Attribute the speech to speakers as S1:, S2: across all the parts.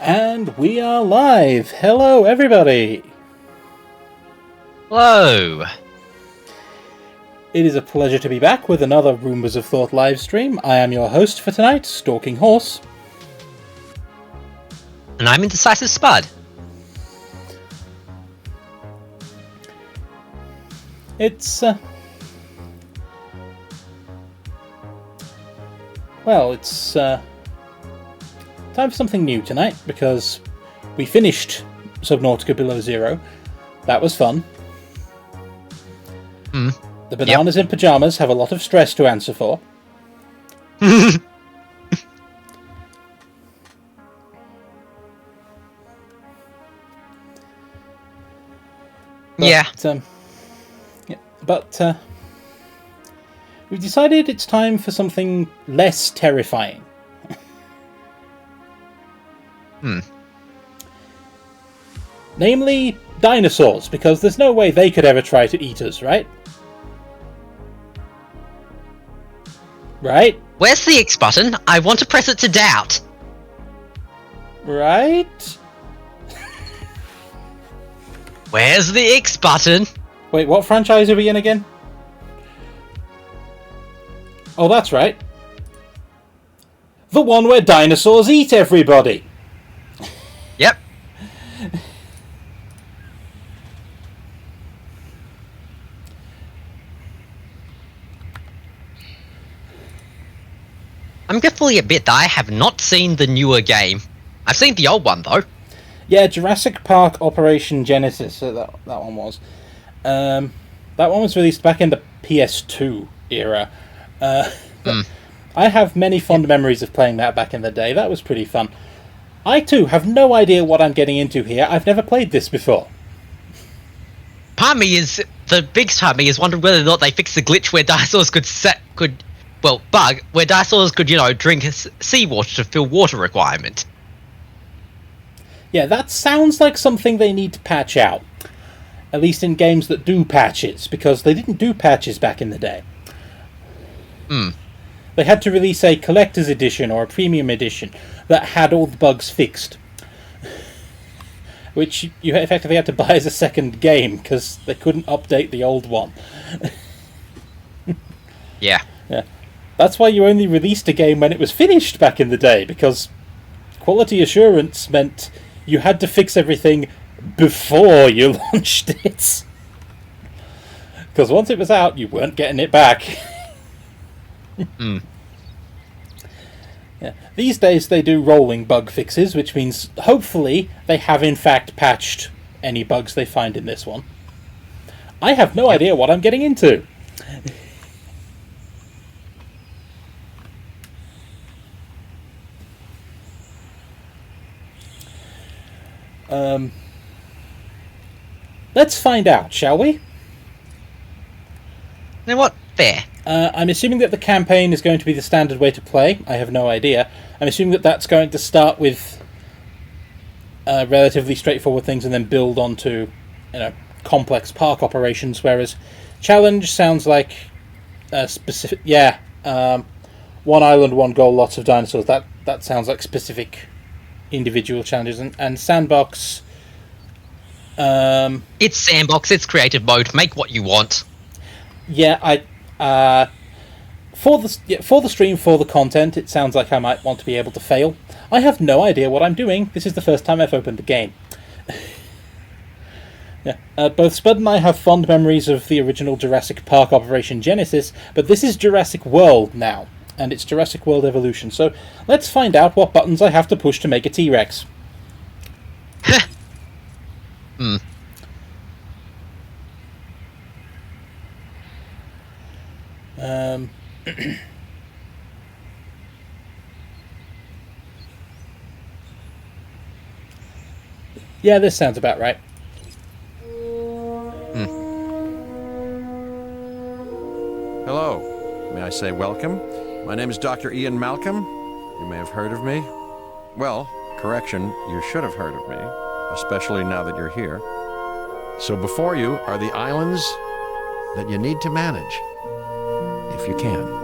S1: And we are live! Hello, everybody!
S2: Hello!
S1: It is a pleasure to be back with another Rumours of Thought livestream. I am your host for tonight, Stalking Horse.
S2: And I'm Indecisive Spud.
S1: It's, time for something new tonight, because we finished Subnautica Below Zero. That was fun. The bananas in pyjamas have a lot of stress to answer for. But we've decided it's time for something less terrifying. Namely, dinosaurs, because there's no way they could ever try to eat us, right? Right?
S2: Where's the X button? I want to press it to doubt.
S1: Right?
S2: Where's the X button?
S1: Wait, what franchise are we in again? Oh, that's right. The one where dinosaurs eat everybody.
S2: Yep. I'm gonna fully admit that I have not seen the newer game. I've seen the old one, though.
S1: Yeah, Jurassic Park Operation Genesis, so that one was. That one was released back in the PS2 era. I have many fond memories of playing that back in the day. That was pretty fun. I, too, have no idea what I'm getting into here. I've never played this before.
S2: The biggest part of me is wondering whether or not they fixed the glitch where dinosaurs where dinosaurs could, drink seawater to fill water requirement.
S1: Yeah, that sounds like something they need to patch out. At least in games that do patches, because they didn't do patches back in the day. They had to release a collector's edition or a premium edition that had all the bugs fixed. Which you effectively had to buy as a second game, because they couldn't update the old one.
S2: Yeah.
S1: That's why you only released a game when it was finished back in the day, because quality assurance meant you had to fix everything before you launched it. Because once it was out, you weren't getting it back. Yeah. These days they do rolling bug fixes, which means hopefully they have in fact patched any bugs they find in this one. I have no idea what I'm getting into. Let's find out, shall we?
S2: You know what? Fair.
S1: I'm assuming that the campaign is going to be the standard way to play. I have no idea. I'm assuming that that's going to start with relatively straightforward things and then build onto, complex park operations. Whereas challenge sounds like specific. Yeah, one island, one goal, lots of dinosaurs. That sounds like specific individual challenges. And sandbox.
S2: It's sandbox. It's creative mode. Make what you want.
S1: Yeah, for the stream, for the content, it sounds like I might want to be able to fail. I have no idea what I'm doing. This is the first time I've opened the game. Both Spud and I have fond memories of the original Jurassic Park Operation Genesis, but this is Jurassic World now, and it's Jurassic World Evolution. So let's find out what buttons I have to push to make a T-Rex. Yeah, this sounds about right.
S3: Hello. May I say welcome? My name is Dr. Ian Malcolm. You may have heard of me. Well, correction, you should have heard of me, especially now that you're here. So before you are the islands that you need to manage, if you can.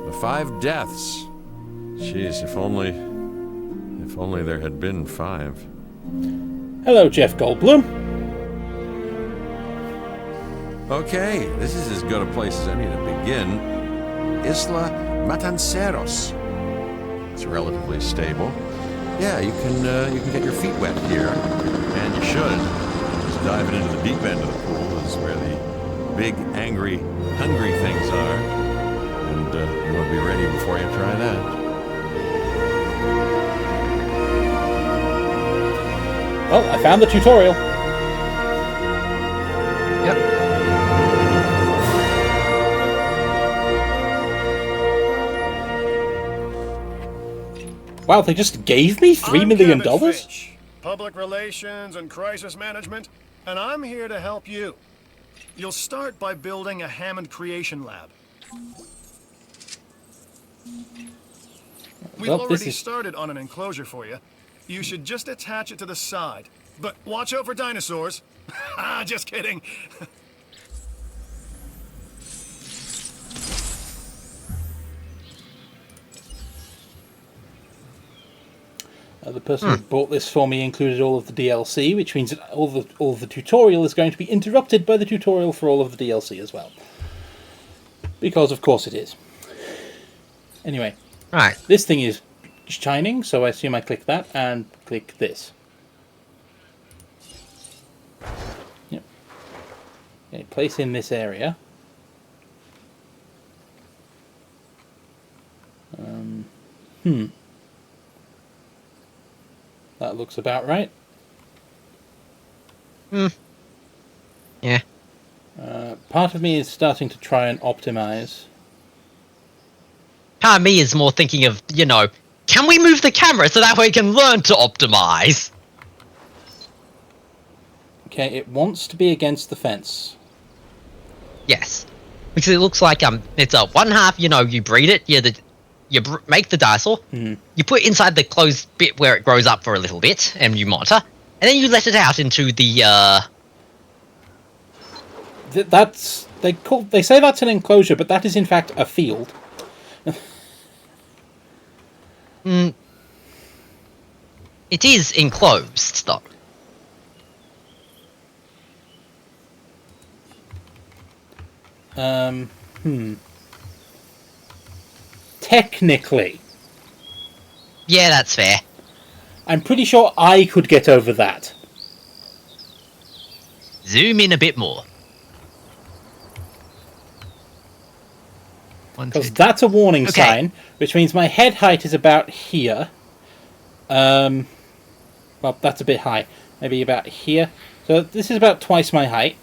S3: The 5 deaths. Jeez, if If only there had been 5.
S1: Hello, Jeff Goldblum.
S3: Okay, this is as good a place as any to begin. Isla Matanceros. It's relatively stable. Yeah, you can get your feet wet here, and you should. Just diving into the deep end of the pool is where the big, angry, hungry things are, and you want to be ready before you try that.
S1: Well, I found the tutorial.
S2: Yep.
S1: Wow, they just gave me $3 million?
S4: Finch, Public Relations and Crisis Management, and I'm here to help you. You'll start by building a Hammond Creation Lab. We've
S1: Well,
S4: already started on an enclosure for you. You should just attach it to the side. But watch out for dinosaurs. Ah, just kidding.
S1: The person who bought this for me included all of the DLC, which means that all of the tutorial is going to be interrupted by the tutorial for all of the DLC as well. Because of course it is. Anyway,
S2: Right.
S1: this thing is shining, so I assume I click that and click this. Yep. Okay, place in this area. That looks about right.
S2: Yeah.
S1: Part of me is starting to try and optimize.
S2: Part of me is more thinking of, can we move the camera so that way we can learn to optimize?
S1: Okay, it wants to be against the fence.
S2: Yes. Because it looks like it's a one half, you breed it, make the dinosaur, you put it inside the closed bit where it grows up for a little bit, and you monitor, and then you let it out into the,
S1: They say that's an enclosure, but that is in fact a field.
S2: It is enclosed, though.
S1: Technically.
S2: Yeah, that's fair.
S1: I'm pretty sure I could get over that.
S2: Zoom in a bit more.
S1: Because that's a warning sign, which means my head height is about here. Well, that's a bit high. Maybe about here. So this is about twice my height.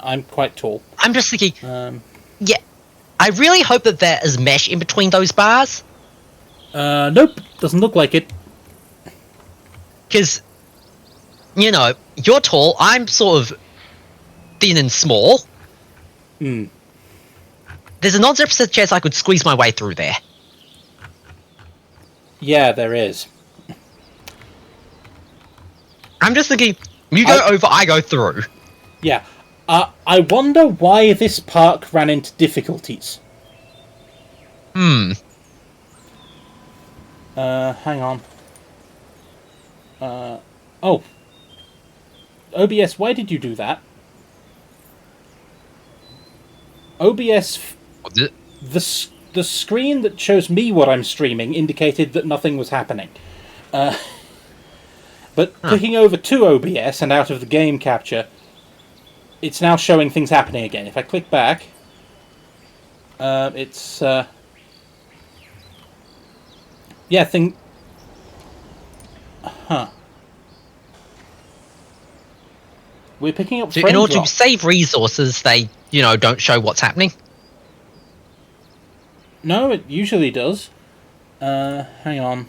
S1: I'm quite tall.
S2: I'm just thinking, yeah, I really hope that there is mesh in between those bars.
S1: Nope, doesn't look like it.
S2: Because, you're tall, I'm sort of thin and small. There's a 0% chance I could squeeze my way through there.
S1: Yeah, there is.
S2: I'm just thinking, you go over, I go through.
S1: Yeah. I wonder why this park ran into difficulties.
S2: Hmm.
S1: Hang on. Oh. OBS, why did you do that? OBS... The screen that shows me what I'm streaming indicated that nothing was happening. But clicking over to OBS and out of the game capture, it's now showing things happening again. If I click back, it's... yeah, thing... Huh. We're picking up
S2: So
S1: frame
S2: in order
S1: drop.
S2: to save resources, they, don't show what's happening.
S1: No, it usually does. Hang on.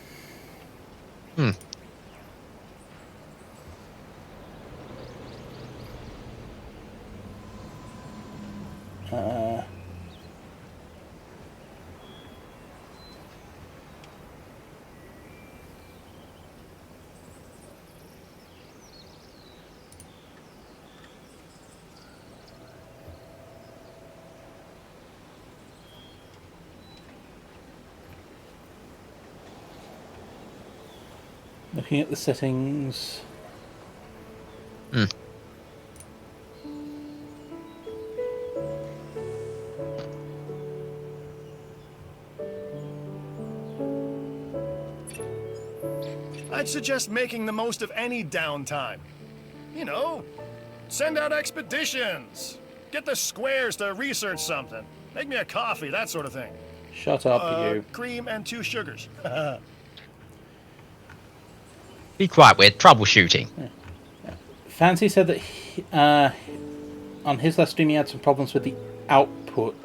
S1: Looking at the settings.
S4: I'd suggest making the most of any downtime. You know, send out expeditions. Get the squares to research something. Make me a coffee, that sort of thing.
S1: Shut up, you.
S4: Cream and 2 sugars.
S2: Be quiet, we're troubleshooting.
S1: Fancy said that on his last stream he had some problems with the output.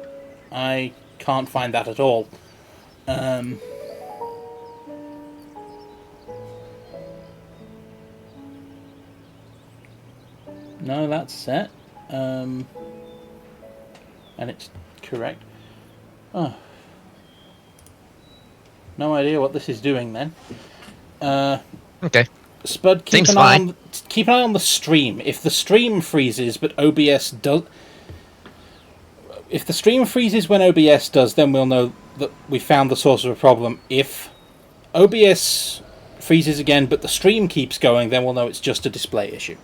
S1: I can't find that at all. No, that's set. And it's correct. Oh. No idea what this is doing then.
S2: Okay.
S1: Spud, keep
S2: Seems
S1: an eye
S2: fine.
S1: on the stream. If the stream freezes, but OBS does... If the stream freezes when OBS does, then we'll know that we found the source of a problem. If OBS freezes again, but the stream keeps going, then we'll know it's just a display issue.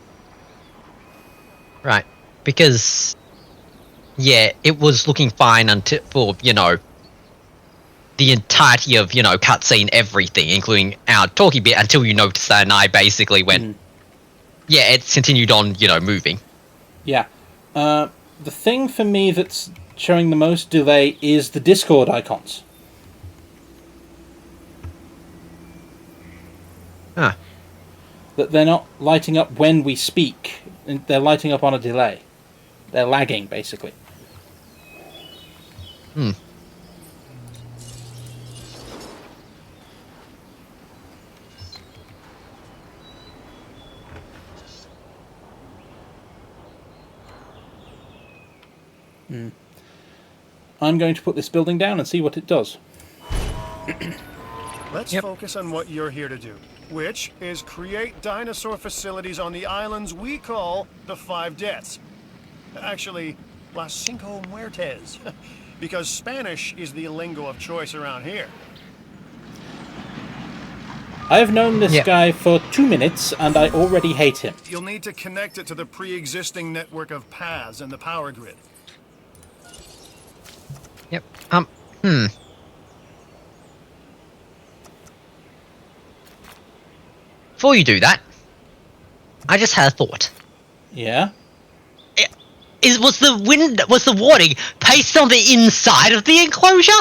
S2: Right. Because, yeah, it was looking fine until, for, you know, the entirety of, you know, cutscene, everything, including our talking bit, until you noticed that, and I basically went, yeah, it's continued on, you know, moving.
S1: Yeah. The thing for me that's showing the most delay is the Discord icons.
S2: Huh.
S1: That they're not lighting up when we speak. They're lighting up on a delay. They're lagging, basically. I'm going to put this building down and see what it does.
S4: Let's focus on what you're here to do, which is create dinosaur facilities on the islands we call the 5 Deaths. Actually, Las Cinco Muertes, because Spanish is the lingo of choice around here.
S1: I have known this guy for 2 minutes, and I already hate him.
S4: You'll need to connect it to the pre-existing network of paths and the power grid.
S2: Yep. Before you do that, I just had a thought.
S1: Yeah?
S2: Was the warning pasted on the inside of the enclosure?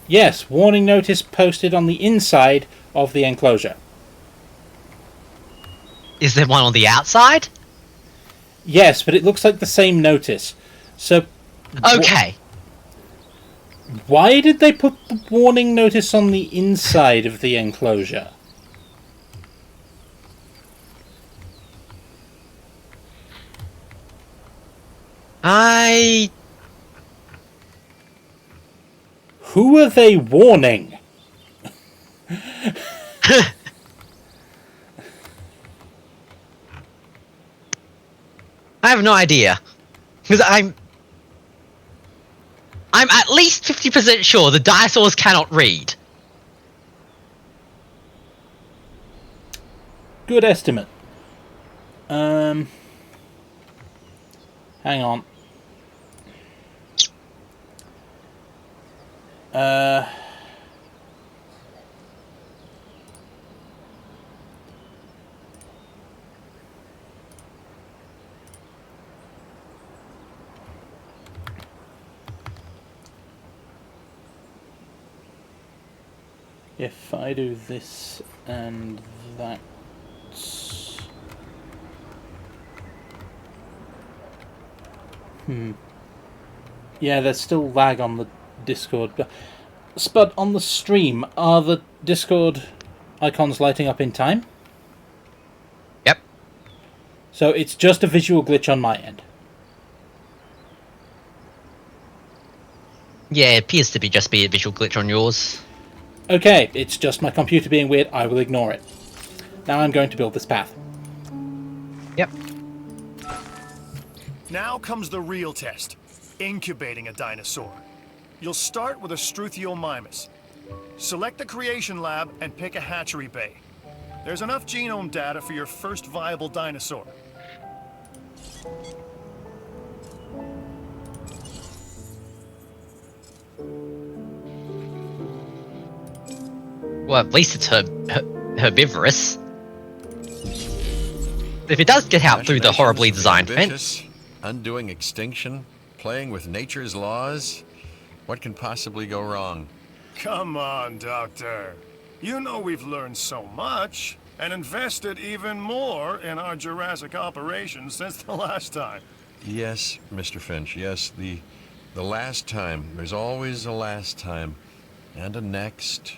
S1: Yes, warning notice posted on the inside of the enclosure.
S2: Is there one on the outside?
S1: Yes, but it looks like the same notice. So...
S2: Okay.
S1: Why did they put the warning notice on the inside of the enclosure? Who are they warning?
S2: I have no idea. Because I'm at least 50% sure the dinosaurs cannot read.
S1: Good estimate. Hang on. If I do this and that... Yeah, there's still lag on the Discord. Spud, on the stream, are the Discord icons lighting up in time?
S2: Yep.
S1: So it's just a visual glitch on my end.
S2: Yeah, it appears to be just a visual glitch on yours.
S1: Okay, it's just my computer being weird. I will ignore it. Now I'm going to build this path.
S2: Yep.
S4: Now comes the real test, incubating a dinosaur. You'll start with a Struthiomimus. Select the creation lab and pick a hatchery bay. There's enough genome data for your first viable dinosaur.
S2: Well, at least it's herbivorous. If it does get out through the horribly designed fence...
S3: Undoing extinction, playing with nature's laws, what can possibly go wrong?
S4: Come on, Doctor. You know we've learned so much, and invested even more in our Jurassic operations since the last time.
S3: Yes, Mr. Finch, yes, the last time. There's always a last time. And a next.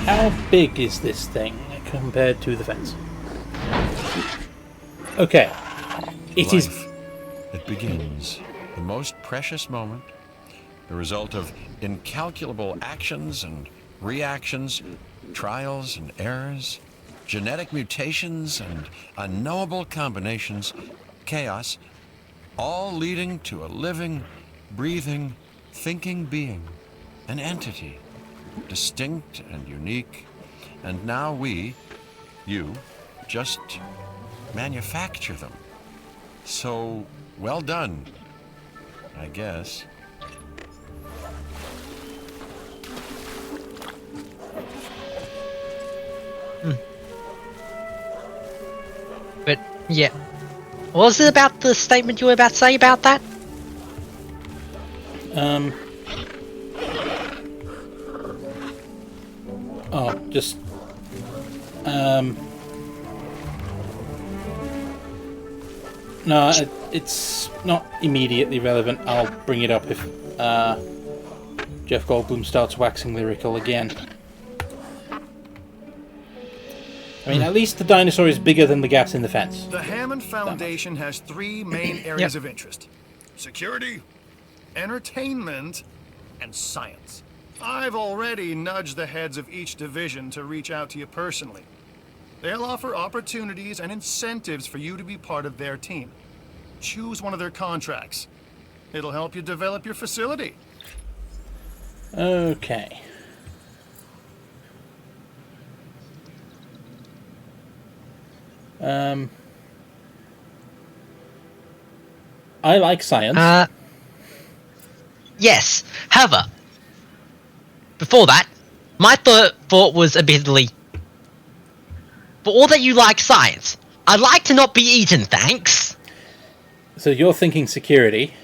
S1: How big is this thing compared to the fence? Okay.
S3: Life. It begins. The most precious moment. The result of incalculable actions and reactions, trials and errors, genetic mutations and unknowable combinations, chaos, all leading to a living, breathing, thinking being, an entity, distinct and unique. And now we, you, just manufacture them. So, well done, I guess.
S2: But, yeah. What was it about the statement you were about to say about that?
S1: Oh, just... No, it's not immediately relevant. I'll bring it up if Jeff Goldblum starts waxing lyrical again. I mean, at least the dinosaur is bigger than the gaps in the fence.
S4: The Hammond Foundation has three main areas of interest: security, entertainment, and science. I've already nudged the heads of each division to reach out to you personally. They'll offer opportunities and incentives for you to be part of their team. Choose one of their contracts. It'll help you develop your facility.
S1: Okay. I like science.
S2: Yes. However, before that, my thought was admittedly, for all that you like science, I'd like to not be eaten, thanks.
S1: So you're thinking security.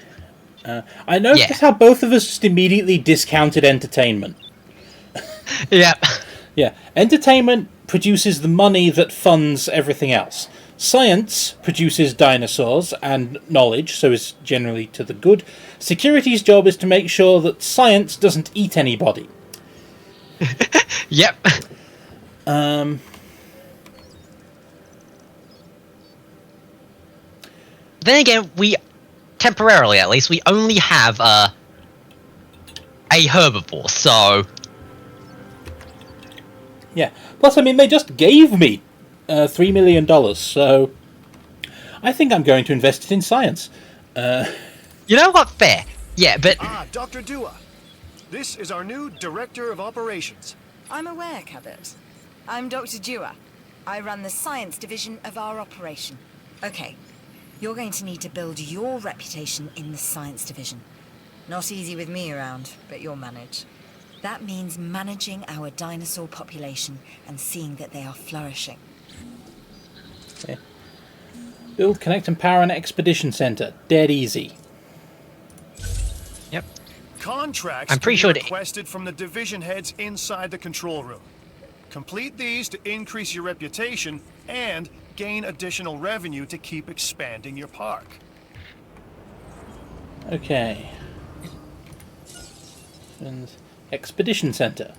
S1: I noticed how both of us just immediately discounted entertainment.
S2: Yep.
S1: Yeah, entertainment produces the money that funds everything else. Science produces dinosaurs and knowledge, so is generally to the good. Security's job is to make sure that science doesn't eat anybody.
S2: Yep. Then again, we temporarily, at least, we only have a herbivore, so
S1: Yeah. Plus, I mean, they just gave me $3 million, so I think I'm going to invest it in science.
S2: you know what? Fair. Yeah, but
S4: Dr. Dua. This is our new Director of Operations.
S5: I'm aware, Cabot. I'm Dr. Dua. I run the science division of our operation. Okay, you're going to need to build your reputation in the science division. Not easy with me around, but you'll manage. That means managing our dinosaur population and seeing that they are flourishing.
S1: Okay. Build, connect, and power an expedition center. Dead easy.
S2: yep.
S4: Contracts
S2: I'm pretty
S4: can
S2: sure
S4: be
S2: it-
S4: requested from the division heads inside the control room. Complete these to increase your reputation and gain additional revenue to keep expanding your park.
S1: Okay. And expedition center.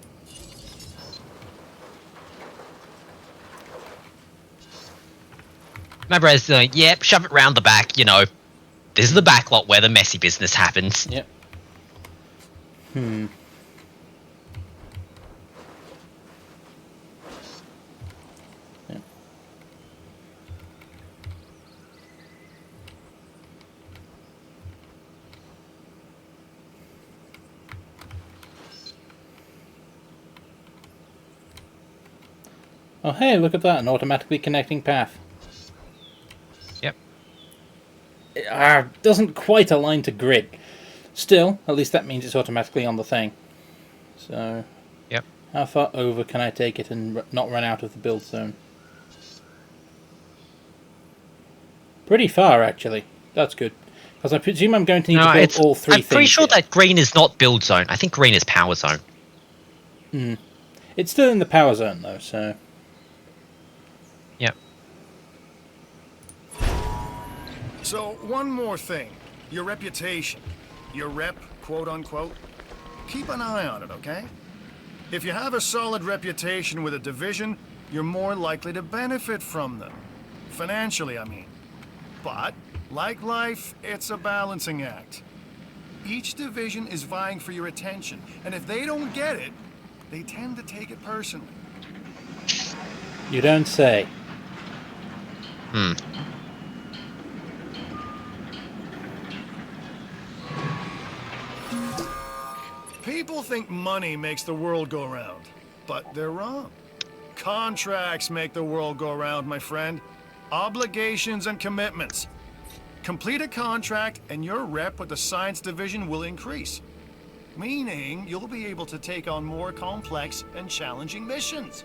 S2: My brother's like, yep, shove it round the back, you know. This is the back lot where the messy business happens.
S1: Yep. Oh, hey, look at that, an automatically connecting path.
S2: Yep.
S1: It doesn't quite align to grid. Still, at least that means it's automatically on the thing. So,
S2: Yep.
S1: how far over can I take it and not run out of the build zone? Pretty far, actually. That's good. Because I presume I'm going to need to build all three things.
S2: I'm pretty sure
S1: here.
S2: that green is not build zone. I think green is power zone.
S1: It's still in the power zone, though, so...
S2: Yep.
S4: So, one more thing. Your reputation. Your rep, quote-unquote. Keep an eye on it, okay? If you have a solid reputation with a division, you're more likely to benefit from them. Financially, I mean. But, like life, it's a balancing act. Each division is vying for your attention, and if they don't get it, they tend to take it personally.
S1: You don't say.
S4: People think money makes the world go round, but they're wrong. Contracts make the world go round, my friend. Obligations and commitments. Complete a contract and your rep with the science division will increase. Meaning you'll be able to take on more complex and challenging missions.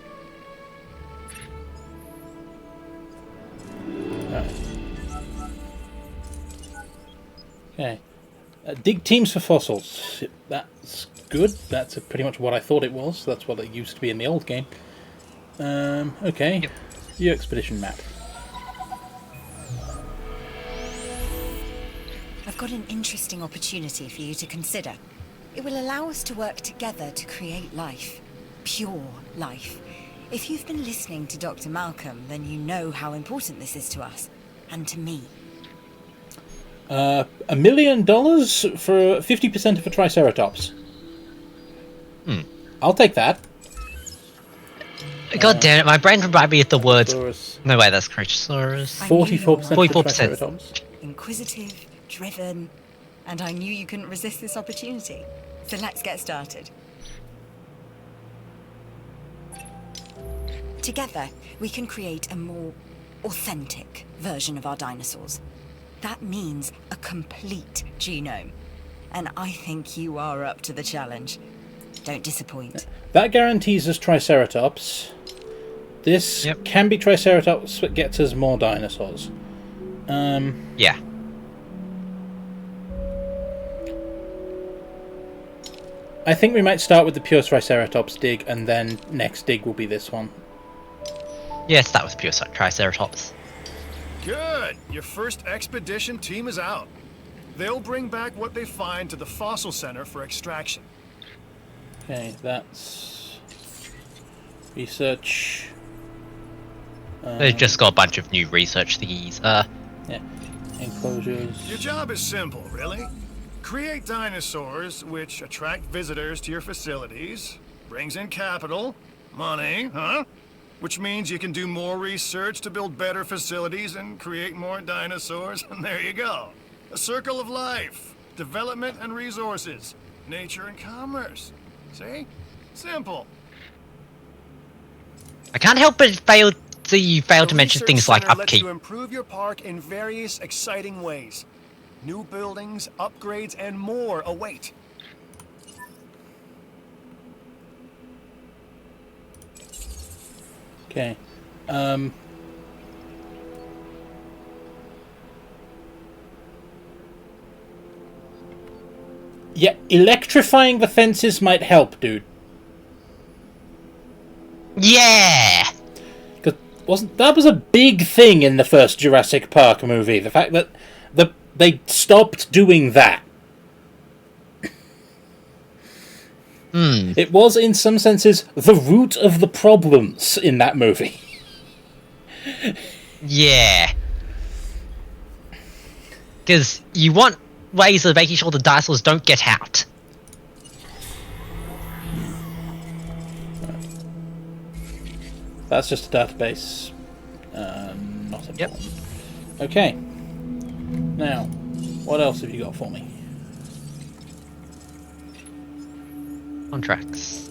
S1: Okay. Dig teams for fossils. That's good. That's pretty much what I thought it was. That's what it used to be in the old game. Okay.
S2: Yep.
S1: Your expedition map.
S5: I've got an interesting opportunity for you to consider. It will allow us to work together to create life. Pure life. If you've been listening to Dr. Malcolm, then you know how important this is to us. And to me.
S1: $1 million for 50% of a Triceratops. I'll take that.
S2: God damn it, my brain reminded me of the word...
S1: Taurus.
S2: No way, that's Crochosaurus.
S1: 44% for
S2: 44%.
S1: Triceratops.
S5: Inquisitive, driven, and I knew you couldn't resist this opportunity. So let's get started. Together, we can create a more authentic version of our dinosaurs. That means a complete genome. And I think you are up to the challenge. Don't disappoint.
S1: That guarantees us Triceratops. This can be Triceratops, but gets us more dinosaurs.
S2: Yeah.
S1: I think we might start with the pure Triceratops dig, and then next dig will be this one.
S2: Yes, that was pure Triceratops.
S4: Good! Your first expedition team is out. They'll bring back what they find to the fossil center for extraction.
S1: Okay, that's... research...
S2: They've just got a bunch of new research thingies.
S1: Yeah. Enclosures...
S4: Your job is simple, really. Create dinosaurs, which attract visitors to your facilities, brings in capital, money, which means you can do more research to build better facilities and create more dinosaurs, and there you go. A circle of life, development and resources, nature and commerce. See? Simple.
S2: I can't help but see you fail to mention
S4: research
S2: things like
S4: center lets
S2: upkeep.
S4: you improve your park in various exciting ways. New buildings, upgrades, and more await.
S1: Okay. Yeah, electrifying the fences might help, dude.
S2: Yeah!
S1: That was a big thing in the first Jurassic Park movie. The fact that they stopped doing that. It was, in some senses, the root of the problems in that movie.
S2: Yeah. Because you want ways of making sure the dinosaurs don't get out.
S1: That's just a database. Not important. Okay. Now, what else have you got for me?
S2: Contracts.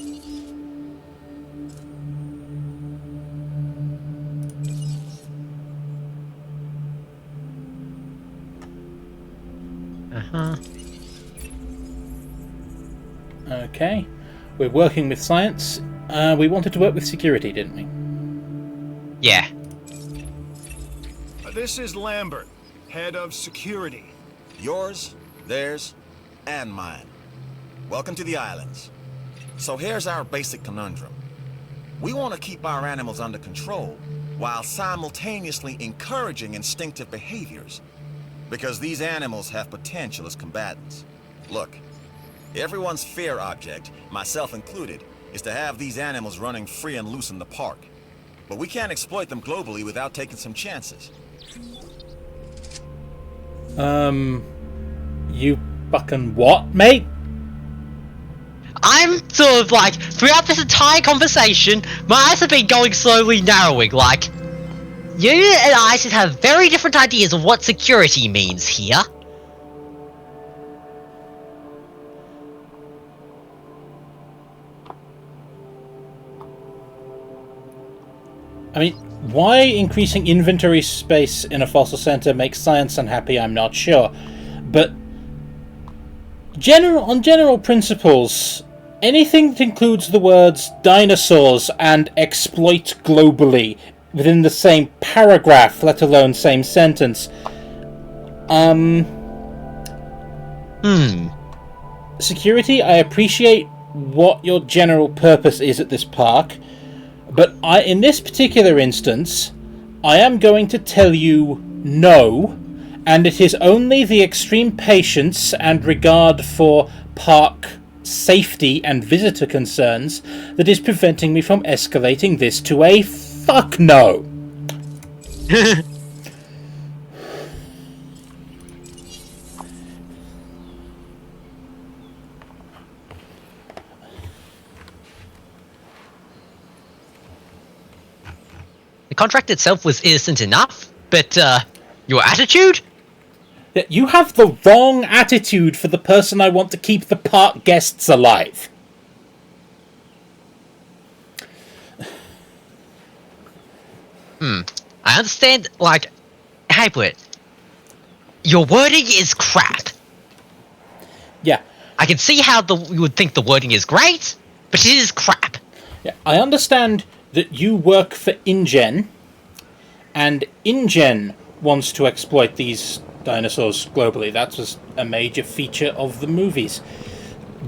S1: Okay. We're working with science. We wanted to work with security, didn't we?
S2: Yeah.
S4: This is Lambert, head of security.
S6: Yours, theirs, and mine. Welcome to the islands. So here's our basic conundrum. We want to keep our animals under control while simultaneously encouraging instinctive behaviors. Because these animals have potential as combatants. Look, everyone's fear object, myself included, is to have these animals running free and loose in the park. But we can't exploit them globally without taking some chances.
S1: You fucking what, mate?
S2: I'm sort of like, throughout this entire conversation, my eyes have been going slowly narrowing, like, you and I should have very different ideas of what security means here.
S1: I mean, why increasing inventory space in a fossil center makes science unhappy, I'm not sure. But on general principles, anything that includes the words dinosaurs and exploit globally within the same paragraph, let alone same sentence, security, I appreciate what your general purpose is at this park, but in this particular instance, I am going to tell you no, and it is only the extreme patience and regard for park safety and visitor concerns that is preventing me from escalating this to a fuck no.
S2: The contract itself was innocent enough, but, your attitude?
S1: You have the wrong attitude for the person I want to keep the park guests alive.
S2: I understand, like, hey, but your wording is crap.
S1: Yeah.
S2: I can see how you would think the wording is great, but it is crap.
S1: Yeah, I understand that you work for InGen, and InGen wants to exploit these dinosaurs globally. That was a major feature of the movies.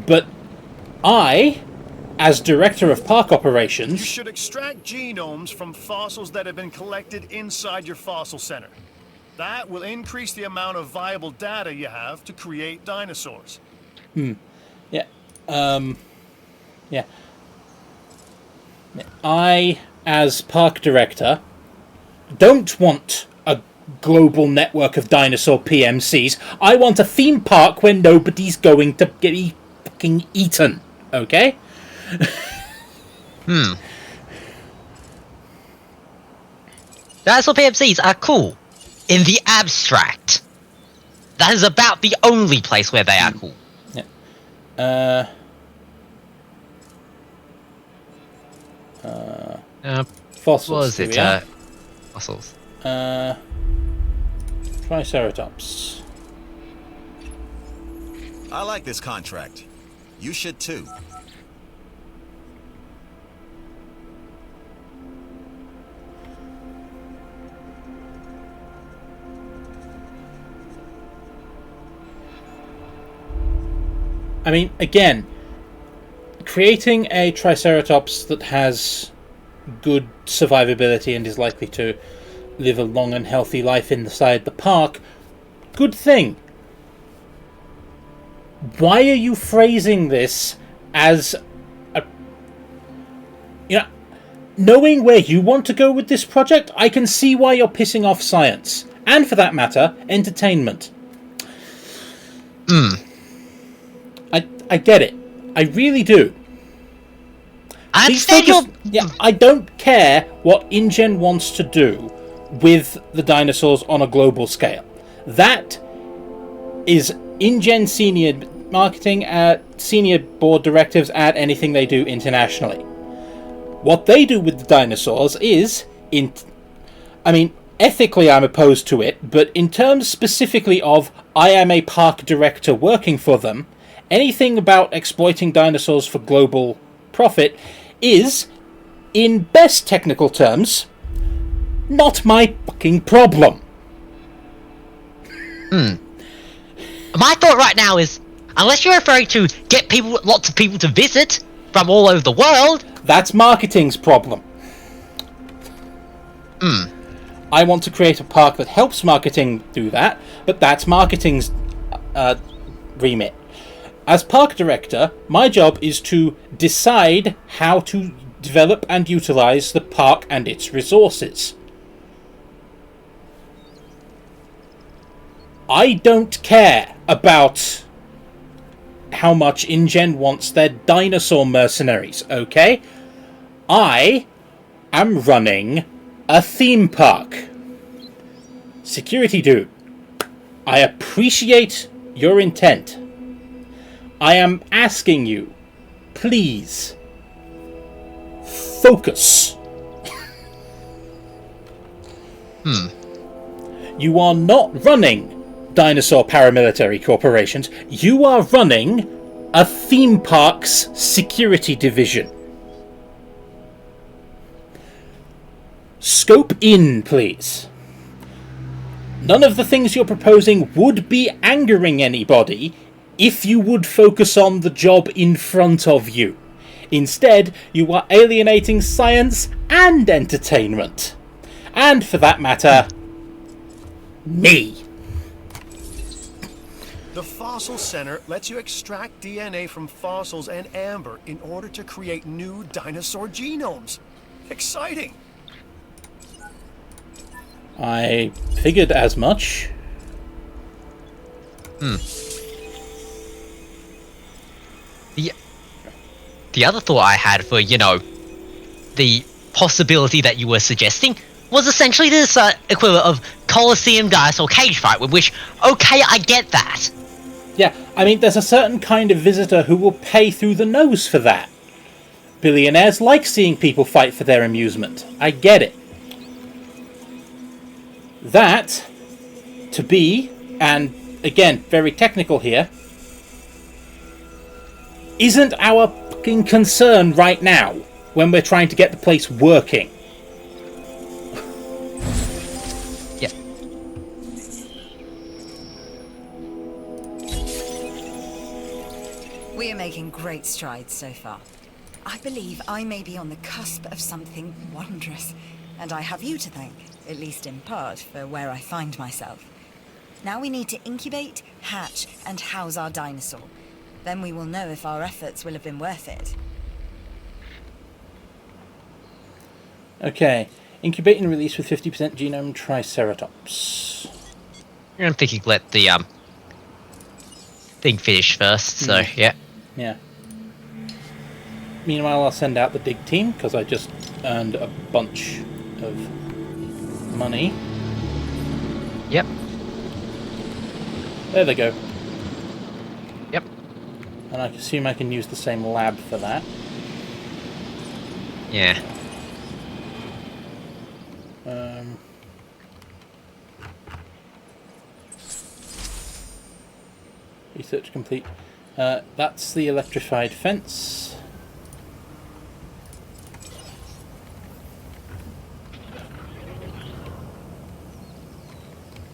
S1: But I, as director of park operations...
S4: You should extract genomes from fossils that have been collected inside your fossil center. That will increase the amount of viable data you have to create dinosaurs.
S1: Yeah. Yeah. I, as park director, don't want a global network of dinosaur PMCs. I want a theme park where nobody's going to get fucking eaten. Okay?
S2: Dinosaur PMCs are cool. In the abstract. That is about the only place where they are cool.
S1: Fossils.
S2: What was it?
S1: here we are.
S2: Fossils.
S1: Triceratops.
S6: I like this contract. You should too.
S1: I mean, again, creating a Triceratops that has good survivability and is likely to live a long and healthy life inside the park, good thing. Why are you phrasing this as a... You know, knowing where you want to go with this project, I can see why you're pissing off science. And for that matter, entertainment. I get it. I really do.
S2: I understand
S1: I don't care what InGen wants to do with the dinosaurs on a global scale. That is InGen senior marketing, senior board directives at anything they do internationally. What they do with the dinosaurs is... I mean, ethically I'm opposed to it, but in terms specifically of I am a park director working for them, anything about exploiting dinosaurs for global profit is, in best technical terms, not my fucking problem.
S2: My thought right now is, unless you're referring to get people, lots of people to visit from all over the world,
S1: That's marketing's problem. I want to create a park that helps marketing do that, but that's marketing's remit. As park director, my job is to decide how to develop and utilize the park and its resources. I don't care about how much InGen wants their dinosaur mercenaries, okay? I am running a theme park. Security dude, I appreciate your intent. I am asking you, please, focus. You are not running dinosaur paramilitary corporations. You are running a theme park's security division. Scope in, please. None of the things you're proposing would be angering anybody if you would focus on the job in front of you. Instead, you are alienating science and entertainment. And, for that matter, me.
S4: The Fossil Center lets you extract DNA from fossils and amber in order to create new dinosaur genomes. Exciting!
S1: I figured as much.
S2: The other thought I had for, the possibility that you were suggesting was essentially this equivalent of Colosseum dinosaur cage fight, with which, okay, I get that.
S1: Yeah, I mean, there's a certain kind of visitor who will pay through the nose for that. Billionaires like seeing people fight for their amusement. I get it. That, to be, and again, very technical here, isn't our fucking concern right now when we're trying to get the place working.
S2: Yeah.
S5: We are making great strides so far. I believe I may be on the cusp of something wondrous, and I have you to thank, at least in part, for where I find myself. Now we need to incubate, hatch, and house our dinosaur. Then we will know if our efforts will have been worth it.
S1: Okay. Incubate and release with 50% genome Triceratops.
S2: I'm thinking let the thing finish first, so yeah.
S1: Yeah. Meanwhile, I'll send out the dig team, because I just earned a bunch of money.
S2: Yep.
S1: There they go.
S2: Yep.
S1: And I assume I can use the same lab for that.
S2: Yeah.
S1: Research complete. That's the electrified fence.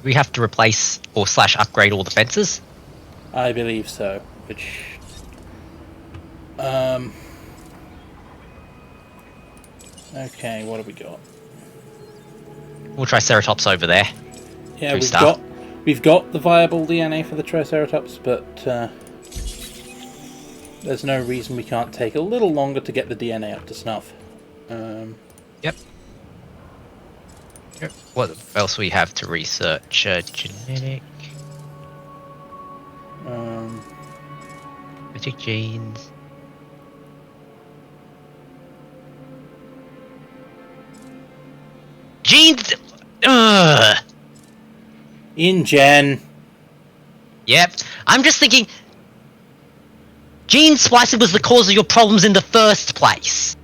S2: We have to replace or / upgrade all the fences.
S1: I believe so. Which... Okay, what have we got?
S2: We'll Triceratops over there.
S1: Yeah, we've got the viable DNA for the Triceratops, but there's no reason we can't take a little longer to get the DNA up to snuff.
S2: Yep. What else we have to research? Genetic genes. Genes.
S1: InGen.
S2: Yep. I'm just thinking. Gene splicing was the cause of your problems in the first place.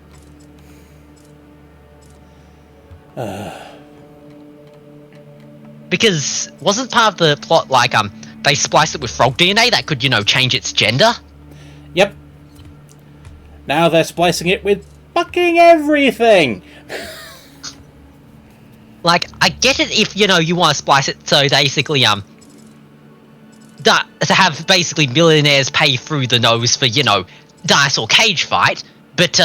S2: Because wasn't part of the plot like they spliced it with frog DNA that could, you know, change its gender?
S1: Yep. Now they're splicing it with fucking everything.
S2: Like, I get it if, you know, you want to splice it so basically to have basically millionaires pay through the nose for, you know, dinosaur cage fight, but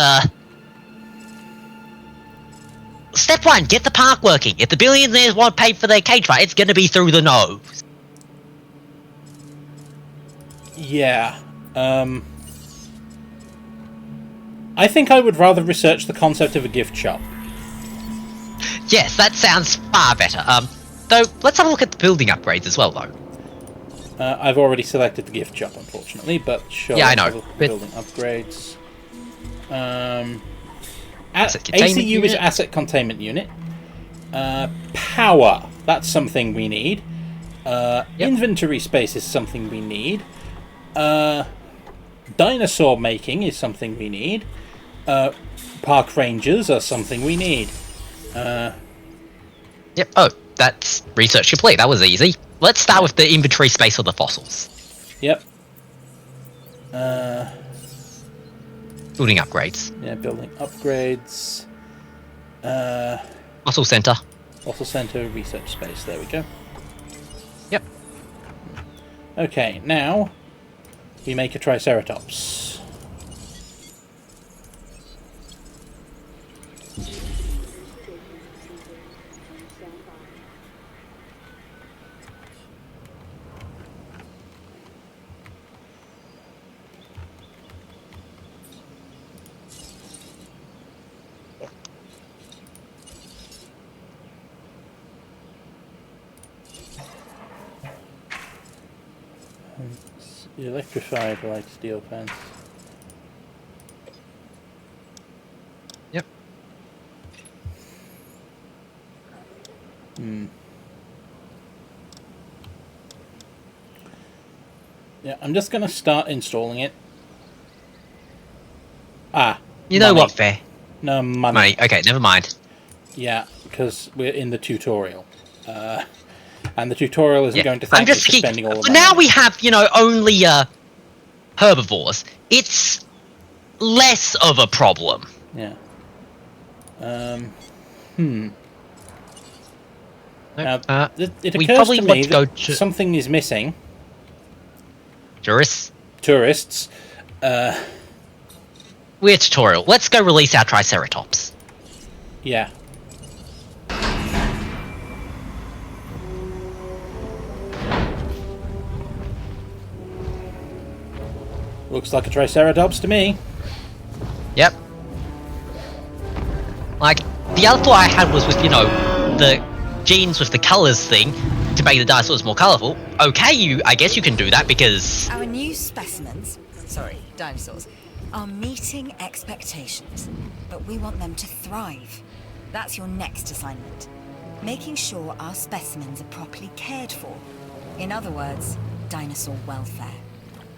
S2: step one, get the park working. If the billionaires want to pay for their cage fight, it's going to be through the nose.
S1: Yeah. I think I would rather research the concept of a gift shop.
S2: Yes, that sounds far better. Though, let's have a look at the building upgrades as well, though.
S1: I've already selected the gift shop, unfortunately, but sure.
S2: Yeah, I know.
S1: Let's have a look at building upgrades.
S2: Asset containment
S1: ACU is
S2: unit.
S1: asset containment unit. Power, that's something we need. Inventory space is something we need. Dinosaur making is something we need. Park rangers are something we need.
S2: Yep. Oh, that's research complete. That was easy. Let's start with the inventory space of the fossils.
S1: Yep.
S2: Building upgrades.
S1: Yeah, building upgrades.
S2: Fossil center.
S1: Fossil center, research space. There we go.
S2: Yep.
S1: Okay, now we make a Triceratops. Electrified light steel fence.
S2: Yep.
S1: Yeah, I'm just gonna start installing it.
S2: You know
S1: money.
S2: what, Fair?
S1: No, money.
S2: Money. Okay, never mind.
S1: Yeah, because we're in the tutorial. And the tutorial isn't going to thank
S2: I'm
S1: me
S2: just
S1: for spending all of
S2: for
S1: my
S2: now
S1: money.
S2: we have, you know, only herbivores. It's less of a problem.
S1: Yeah.
S2: Nope.
S1: Now, it
S2: we
S1: occurs
S2: probably
S1: to
S2: want
S1: me
S2: to go
S1: that
S2: to
S1: something is missing.
S2: tourists. We're tutorial. Let's go release our Triceratops.
S1: Yeah. Looks like a Triceratops to me.
S2: Yep. Like, the other thought I had was with, you know, the genes with the colours thing to make the dinosaurs more colourful. Okay, I guess you can do that because...
S5: Our new specimens, dinosaurs, are meeting expectations, but we want them to thrive. That's your next assignment. Making sure our specimens are properly cared for. In other words, dinosaur welfare.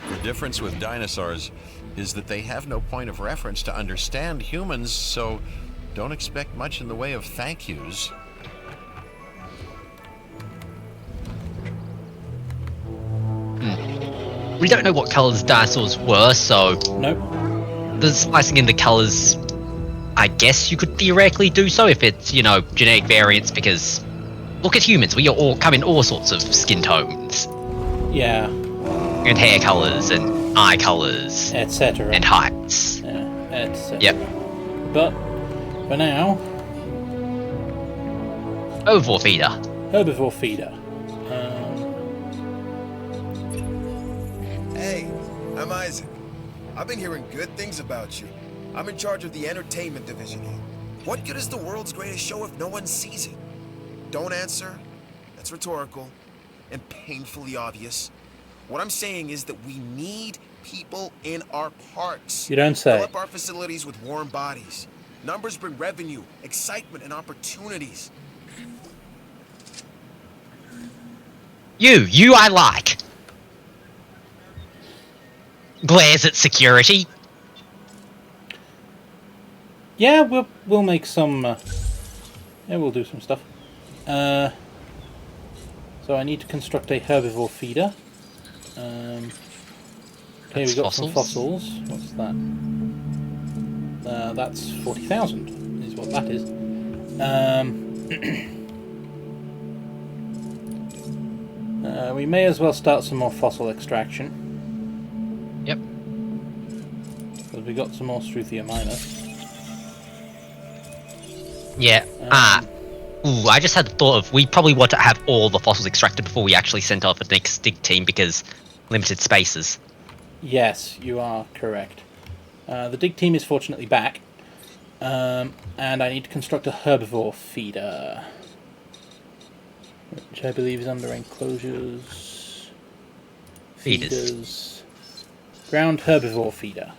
S3: The difference with dinosaurs is that they have no point of reference to understand humans, so don't expect much in the way of thank yous.
S2: We don't know what colours dinosaurs were, so
S1: Nope.
S2: the splicing in the colours, I guess you could theoretically do so if it's, you know, genetic variants, because look at humans, we all come in all sorts of skin tones,
S1: Yeah.
S2: and hair colours, and eye colours,
S1: Etc.
S2: and heights.
S1: Yeah, etc.
S2: Yep.
S1: But for now,
S2: Herbivore feeder.
S1: herbivore feeder.
S7: Hey, I'm Isaac. I've been hearing good things about you. I'm in charge of the entertainment division here. What good is the world's greatest show if no one sees it? Don't answer. That's rhetorical and painfully obvious. What I'm saying is that we need people in our parks.
S1: You don't say.
S7: Fill up our facilities with warm bodies. Numbers bring revenue, excitement, and opportunities.
S2: You I like. Glares at security.
S1: Yeah, we'll make some. Yeah, we'll do some stuff. So I need to construct a herbivore feeder. Okay, we've got some fossils. What's that? That's 40,000 is what that is. We may as well start some more fossil extraction.
S2: Yep.
S1: Because we got some more Struthia minor.
S2: Yeah. Ooh, I just had the thought of we probably want to have all the fossils extracted before we actually send off the next dig team because limited spaces.
S1: Yes, you are correct. The dig team is fortunately back. And I need to construct a herbivore feeder. Which I believe is under enclosures. Feeders. Ground herbivore feeder.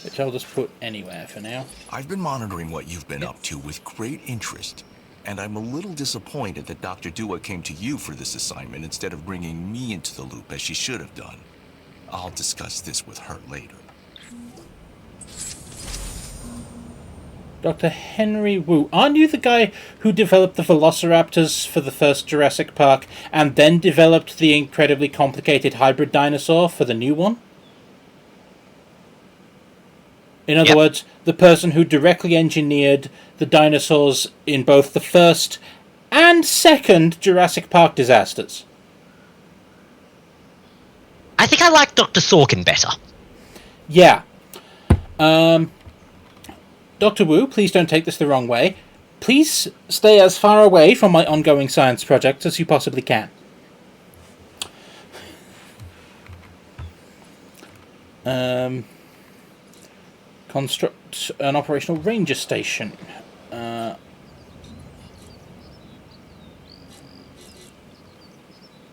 S1: Which I'll just put anywhere for now.
S8: I've been monitoring what you've been up to with great interest, and I'm a little disappointed that Dr. Dua came to you for this assignment instead of bringing me into the loop as she should have done. I'll discuss this with her later.
S1: Dr. Henry Wu, aren't you the guy who developed the Velociraptors for the first Jurassic Park and then developed the incredibly complicated hybrid dinosaur for the new one? In other words, the person who directly engineered the dinosaurs in both the first and second Jurassic Park disasters.
S2: I think I like Dr. Sorkin better.
S1: Yeah. Dr. Wu, please don't take this the wrong way. Please stay as far away from my ongoing science project as you possibly can. Construct an operational ranger station.
S2: What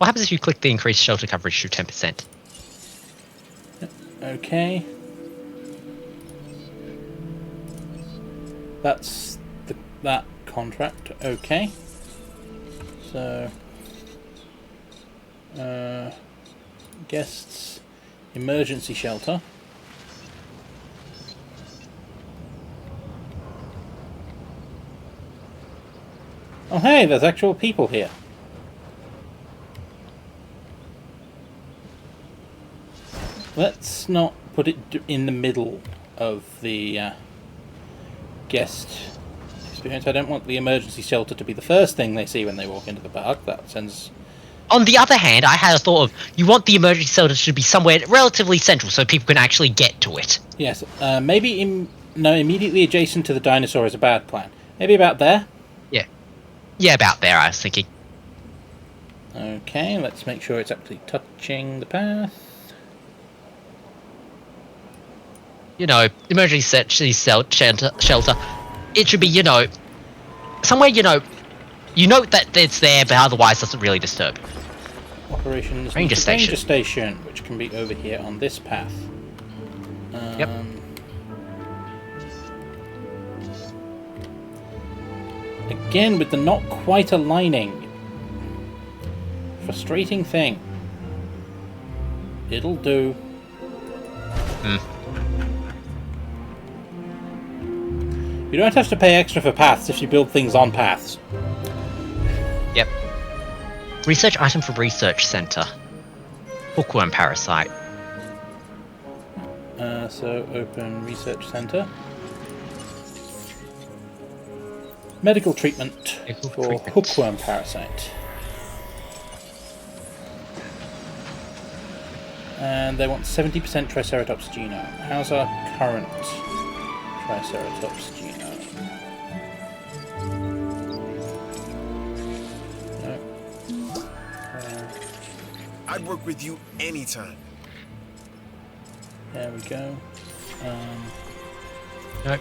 S2: happens if you click the increased shelter coverage to 10%?
S1: Okay. That's that contract. Okay. So, guests, emergency shelter. Oh hey, there's actual people here. Let's not put it in the middle of the guest experience. I don't want the emergency shelter to be the first thing they see when they walk into the park. That sends...
S2: On the other hand, I had a thought of you want the emergency shelter to be somewhere relatively central so people can actually get to it.
S1: Yes, maybe immediately adjacent to the dinosaur is a bad plan. Maybe about there?
S2: Yeah, about there, I was thinking.
S1: Okay, let's make sure it's actually touching the path.
S2: You know, emergency shelter. It should be, you know, somewhere, you know that it's there, but otherwise doesn't really disturb.
S1: Operations
S2: Ranger
S1: station, which can be over here on this path.
S2: Yep.
S1: Again, with the not quite aligning. Frustrating thing. It'll do. You don't have to pay extra for paths if you build things on paths.
S2: Yep. Research item for research center. Hookworm parasite.
S1: So open research center. Medical treatment for hookworm parasite. And they want 70% Triceratops genome. How's our current Triceratops genome? No.
S7: I'd work with you anytime.
S1: There we go.
S2: No.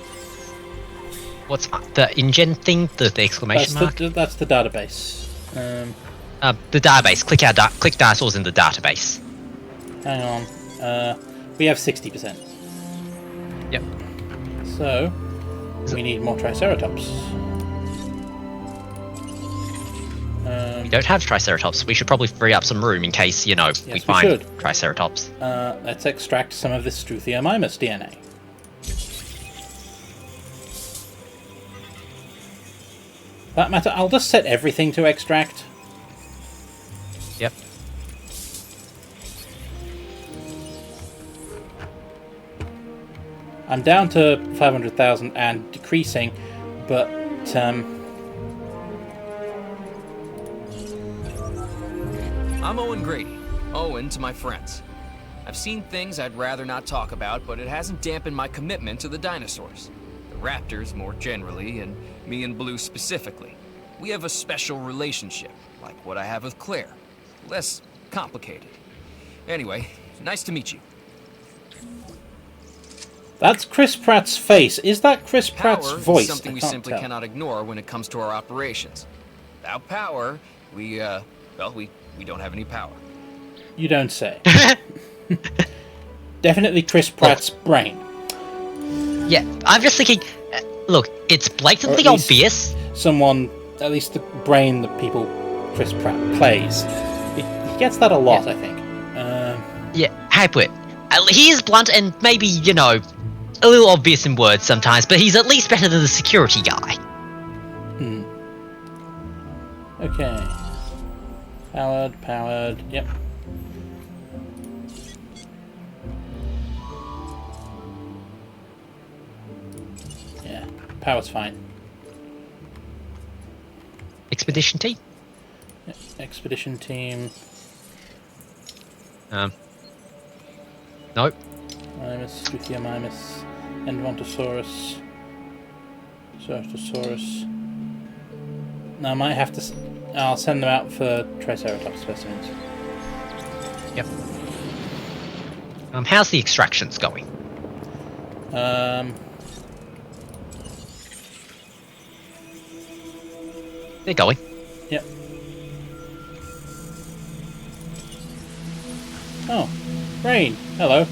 S2: What's the InGen thing? The exclamation mark?
S1: That's the database.
S2: The database. Click dinosaurs in the database.
S1: Hang on. We have 60%.
S2: Yep.
S1: So, we need more Triceratops.
S2: We don't have Triceratops. We should probably free up some room in case, you know, we find Triceratops.
S1: Let's extract some of this Struthia mimus DNA. That matter, I'll just set everything to extract.
S2: Yep.
S1: I'm down to 500,000 and decreasing, but
S9: I'm Owen Grady. Owen to my friends. I've seen things I'd rather not talk about, but it hasn't dampened my commitment to the dinosaurs. The raptors more generally, and me and Blue specifically. We have a special relationship, like what I have with Claire. Less complicated. Anyway, nice to meet you.
S1: that's Chris Pratt's face. Is that Chris Pratt's
S9: Power
S1: voice?
S9: is something we simply cannot ignore when it comes to our operations. Without power, we don't have any power.
S1: You don't say. Definitely Chris Pratt's brain.
S2: Yeah, I'm just thinking. Look, it's blatantly
S1: Or at least
S2: obvious.
S1: Someone, at least the brain that people Chris Pratt plays. He gets that a lot, I think.
S2: Yeah, how put it? He is blunt and maybe, you know, a little obvious in words sometimes, but he's at least better than the security guy.
S1: Okay. Powered, yep. Yeah, power's fine.
S2: Expedition team?
S1: Expedition team.
S2: Nope.
S1: Mimus, Struthiomimus, Endmontosaurus, Ceratosaurus. Now I might have to. I'll send them out for Triceratops specimens.
S2: Yep. How's the extractions going? They're going.
S1: Yep. Oh, rain. Hello.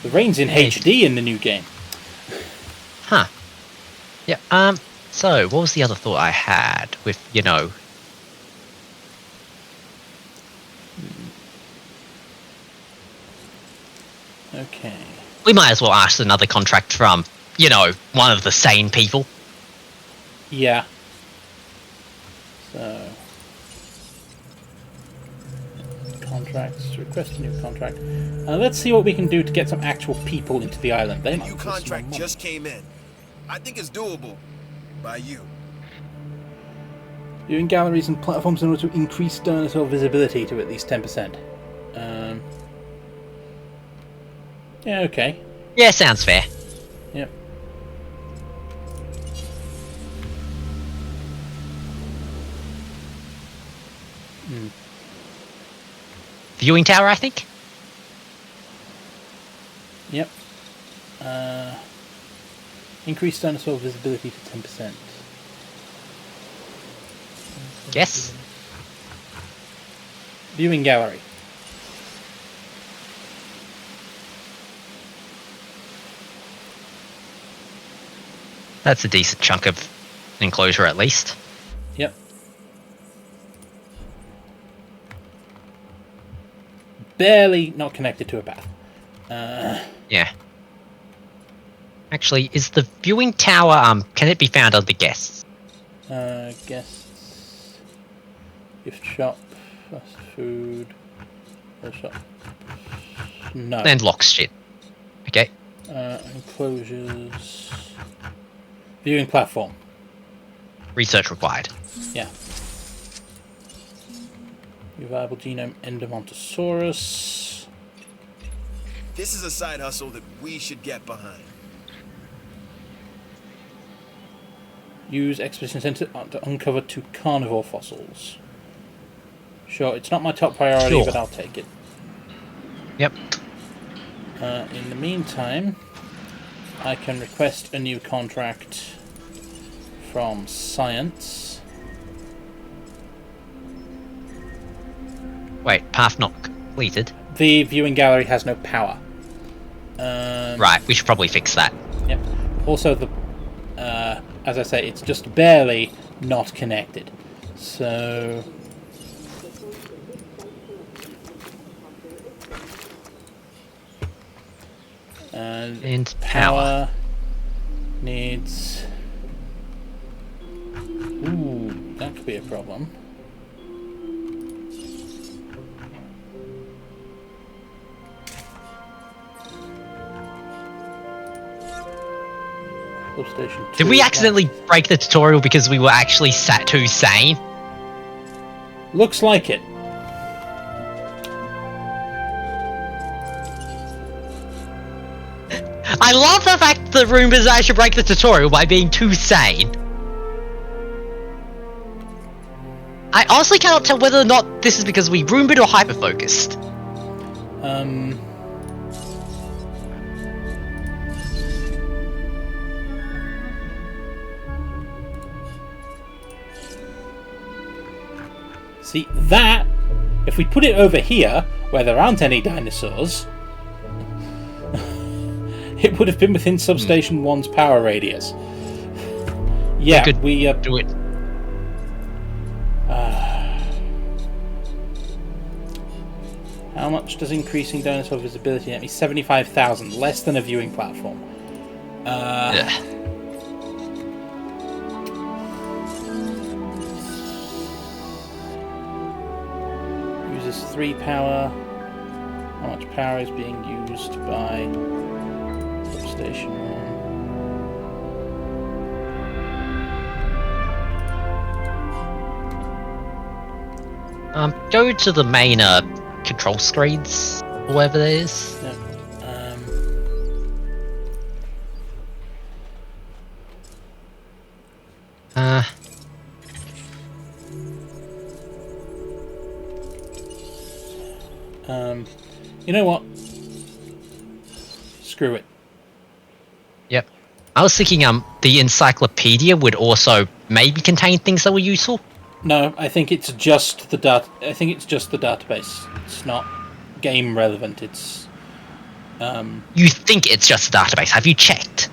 S1: The rain's in HD in the new game.
S2: Huh. Yeah, so what was the other thought I had with, you know...
S1: Okay.
S2: We might as well ask another contract from, you know, one of the sane people.
S1: Yeah. So... contracts. Request a new contract. Let's see what we can do to get some actual people into the island. They
S7: The
S1: might
S7: new
S1: cost more
S7: contract
S1: money.
S7: just came in. I think it's doable. By you.
S1: Viewing galleries and platforms in order to increase dinosaur visibility to at least 10%. Yeah, okay.
S2: Yeah, sounds fair.
S1: Yep.
S2: Viewing tower, I think?
S1: Yep. Increase dinosaur visibility to 10%.
S2: Yes.
S1: Viewing gallery.
S2: That's a decent chunk of enclosure at least.
S1: Yep. Barely not connected to a path.
S2: Yeah. Actually, is the viewing tower, can it be found under guests?
S1: Guests. Gift shop. Fast food. Other shop. No.
S2: And locks shit. Okay.
S1: Enclosures. Viewing platform.
S2: Research required.
S1: Yeah. Viable genome Endomontosaurus.
S7: This is a side hustle that we should get behind.
S1: Use Expedition Center to uncover 2 carnivore fossils. Sure, it's not my top priority,
S2: Sure.
S1: but I'll take it.
S2: Yep.
S1: In the meantime, I can request a new contract from Science.
S2: Wait, path not completed.
S1: The viewing gallery has no power.
S2: Right, we should probably fix that.
S1: Yep. Also, as I say, it's just barely not connected. So...
S2: And power.
S1: needs... Ooh. problem. Substation 2.
S2: Did we accidentally break the tutorial because we were actually too sane?
S1: Looks like it.
S2: I love the fact that the rumors I should break the tutorial by being too sane. I honestly cannot tell whether or not this is because we rumored or hyper-focused.
S1: See, that, if we put it over here, where there aren't any dinosaurs, it would have been within Substation 1's power radius. Yeah, we
S2: do it.
S1: How much does increasing dinosaur visibility get me? 75,000, less than a viewing platform. Uses 3 power. How much power is being used by Substation
S2: 1? Go to the main control screens, or whatever that is.
S1: Yep. You know what? Screw it.
S2: Yep. I was thinking the encyclopedia would also maybe contain things that were useful.
S1: No, I think it's just the database. It's not game relevant. It's
S2: You think it's just a database? Have you checked?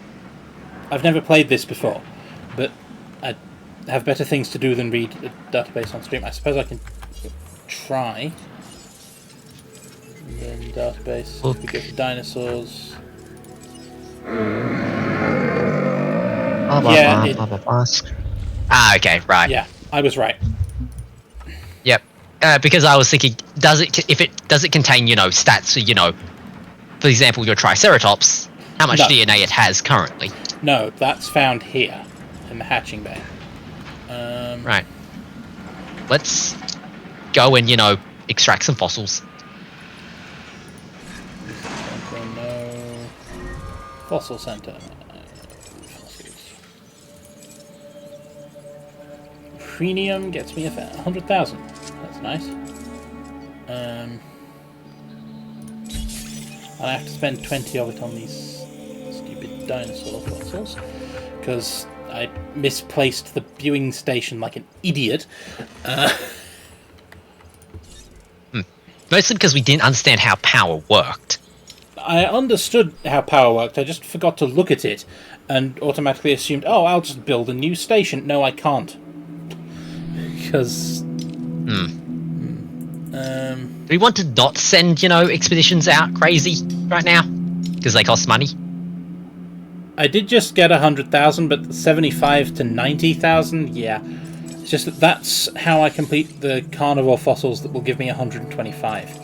S1: I've never played this before, but I have better things to do than read a database on stream. I suppose I can try. And then database.
S2: Look.
S1: We go to dinosaurs.
S2: Okay, right.
S1: Yeah, I was right.
S2: Yep. Because I was thinking, does it contain, stats for, for example, your Triceratops, how much DNA it has currently?
S1: No, that's found here in the hatching bay.
S2: Right. Let's go and, extract some fossils.
S1: No. Fossil center. Premium gets me 100,000. That's nice. I'll have to spend 20 of it on these stupid dinosaur fossils because I misplaced the viewing station like an idiot.
S2: Mostly because we didn't understand how power worked.
S1: I understood how power worked, I just forgot to look at it and automatically assumed, oh, I'll just build a new station. No, I can't. Because...
S2: Do we want to not send, expeditions out crazy right now? Because they cost money?
S1: I did just get 100,000, but 75 to 90,000, yeah. It's just that's how I complete the carnivore fossils that will give me 125.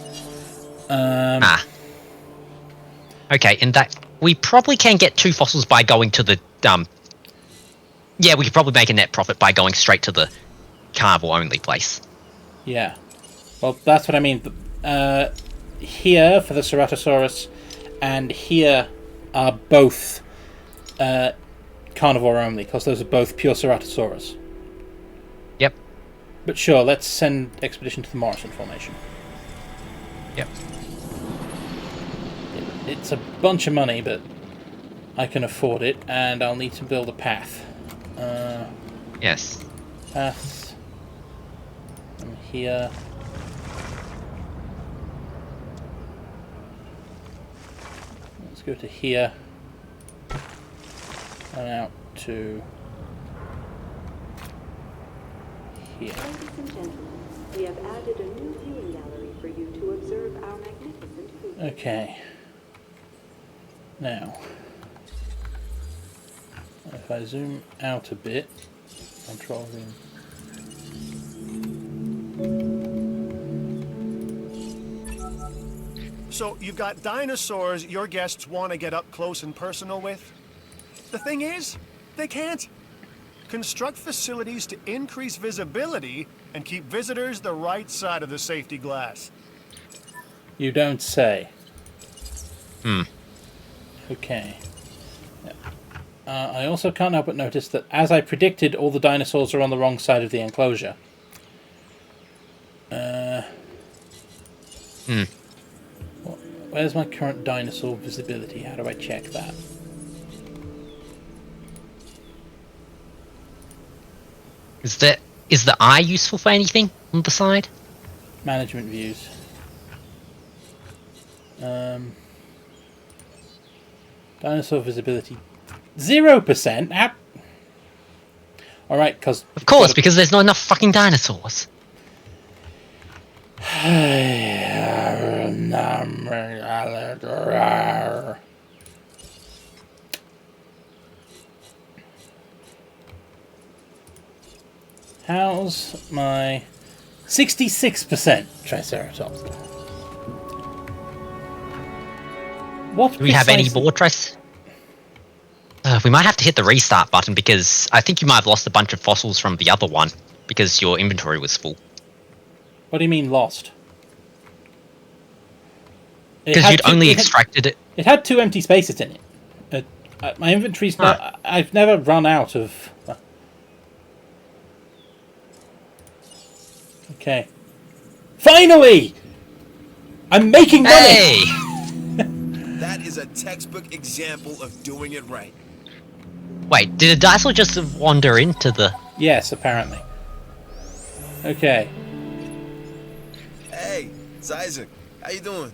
S2: Okay, in that we probably can get 2 fossils by going to the yeah, we could probably make a net profit by going straight to the carnivore only place.
S1: Yeah. Well, that's what I mean. Here for the Ceratosaurus and here are both carnivore only, because those are both pure Ceratosaurus.
S2: Yep.
S1: But sure, let's send expedition to the Morrison Formation.
S2: Yep.
S1: It's a bunch of money, but I can afford it, and I'll need to build a path.
S2: Yes.
S1: Paths. From here. Let's go to here. And out to here.
S10: Ladies and gentlemen, we have added a new viewing gallery for you to observe our magnificent food.
S1: Okay. Now, if I zoom out a bit, control room.
S4: So you've got dinosaurs your guests want to get up close and personal with? The thing is, they can't. Construct facilities to increase visibility and keep visitors the right side of the safety glass.
S1: You don't say.
S2: Hmm.
S1: Okay. I also can't help but notice that, as I predicted, all the dinosaurs are on the wrong side of the enclosure. Where's my current dinosaur visibility? How do I check that?
S2: Is the eye useful for anything on the side?
S1: Management views. Dinosaur visibility 0%. All right, because
S2: Of course, because there's not enough fucking dinosaurs.
S1: How's my 66% Triceratops? What
S2: Do we have any
S1: precisely-
S2: more trace? We might have to hit the restart button because I think you might have lost a bunch of fossils from the other one because your inventory was full.
S1: What do you mean lost?
S2: Because you'd only extracted it.
S1: It had 2 empty spaces in it. My inventory's not. I've never run out of. Okay. Finally! I'm making money!
S2: Hey!
S7: That is a textbook example of doing it right.
S2: Wait, did a dinosaur just wander into the...
S1: Yes, apparently. Okay.
S7: Hey, it's Isaac. How you doing?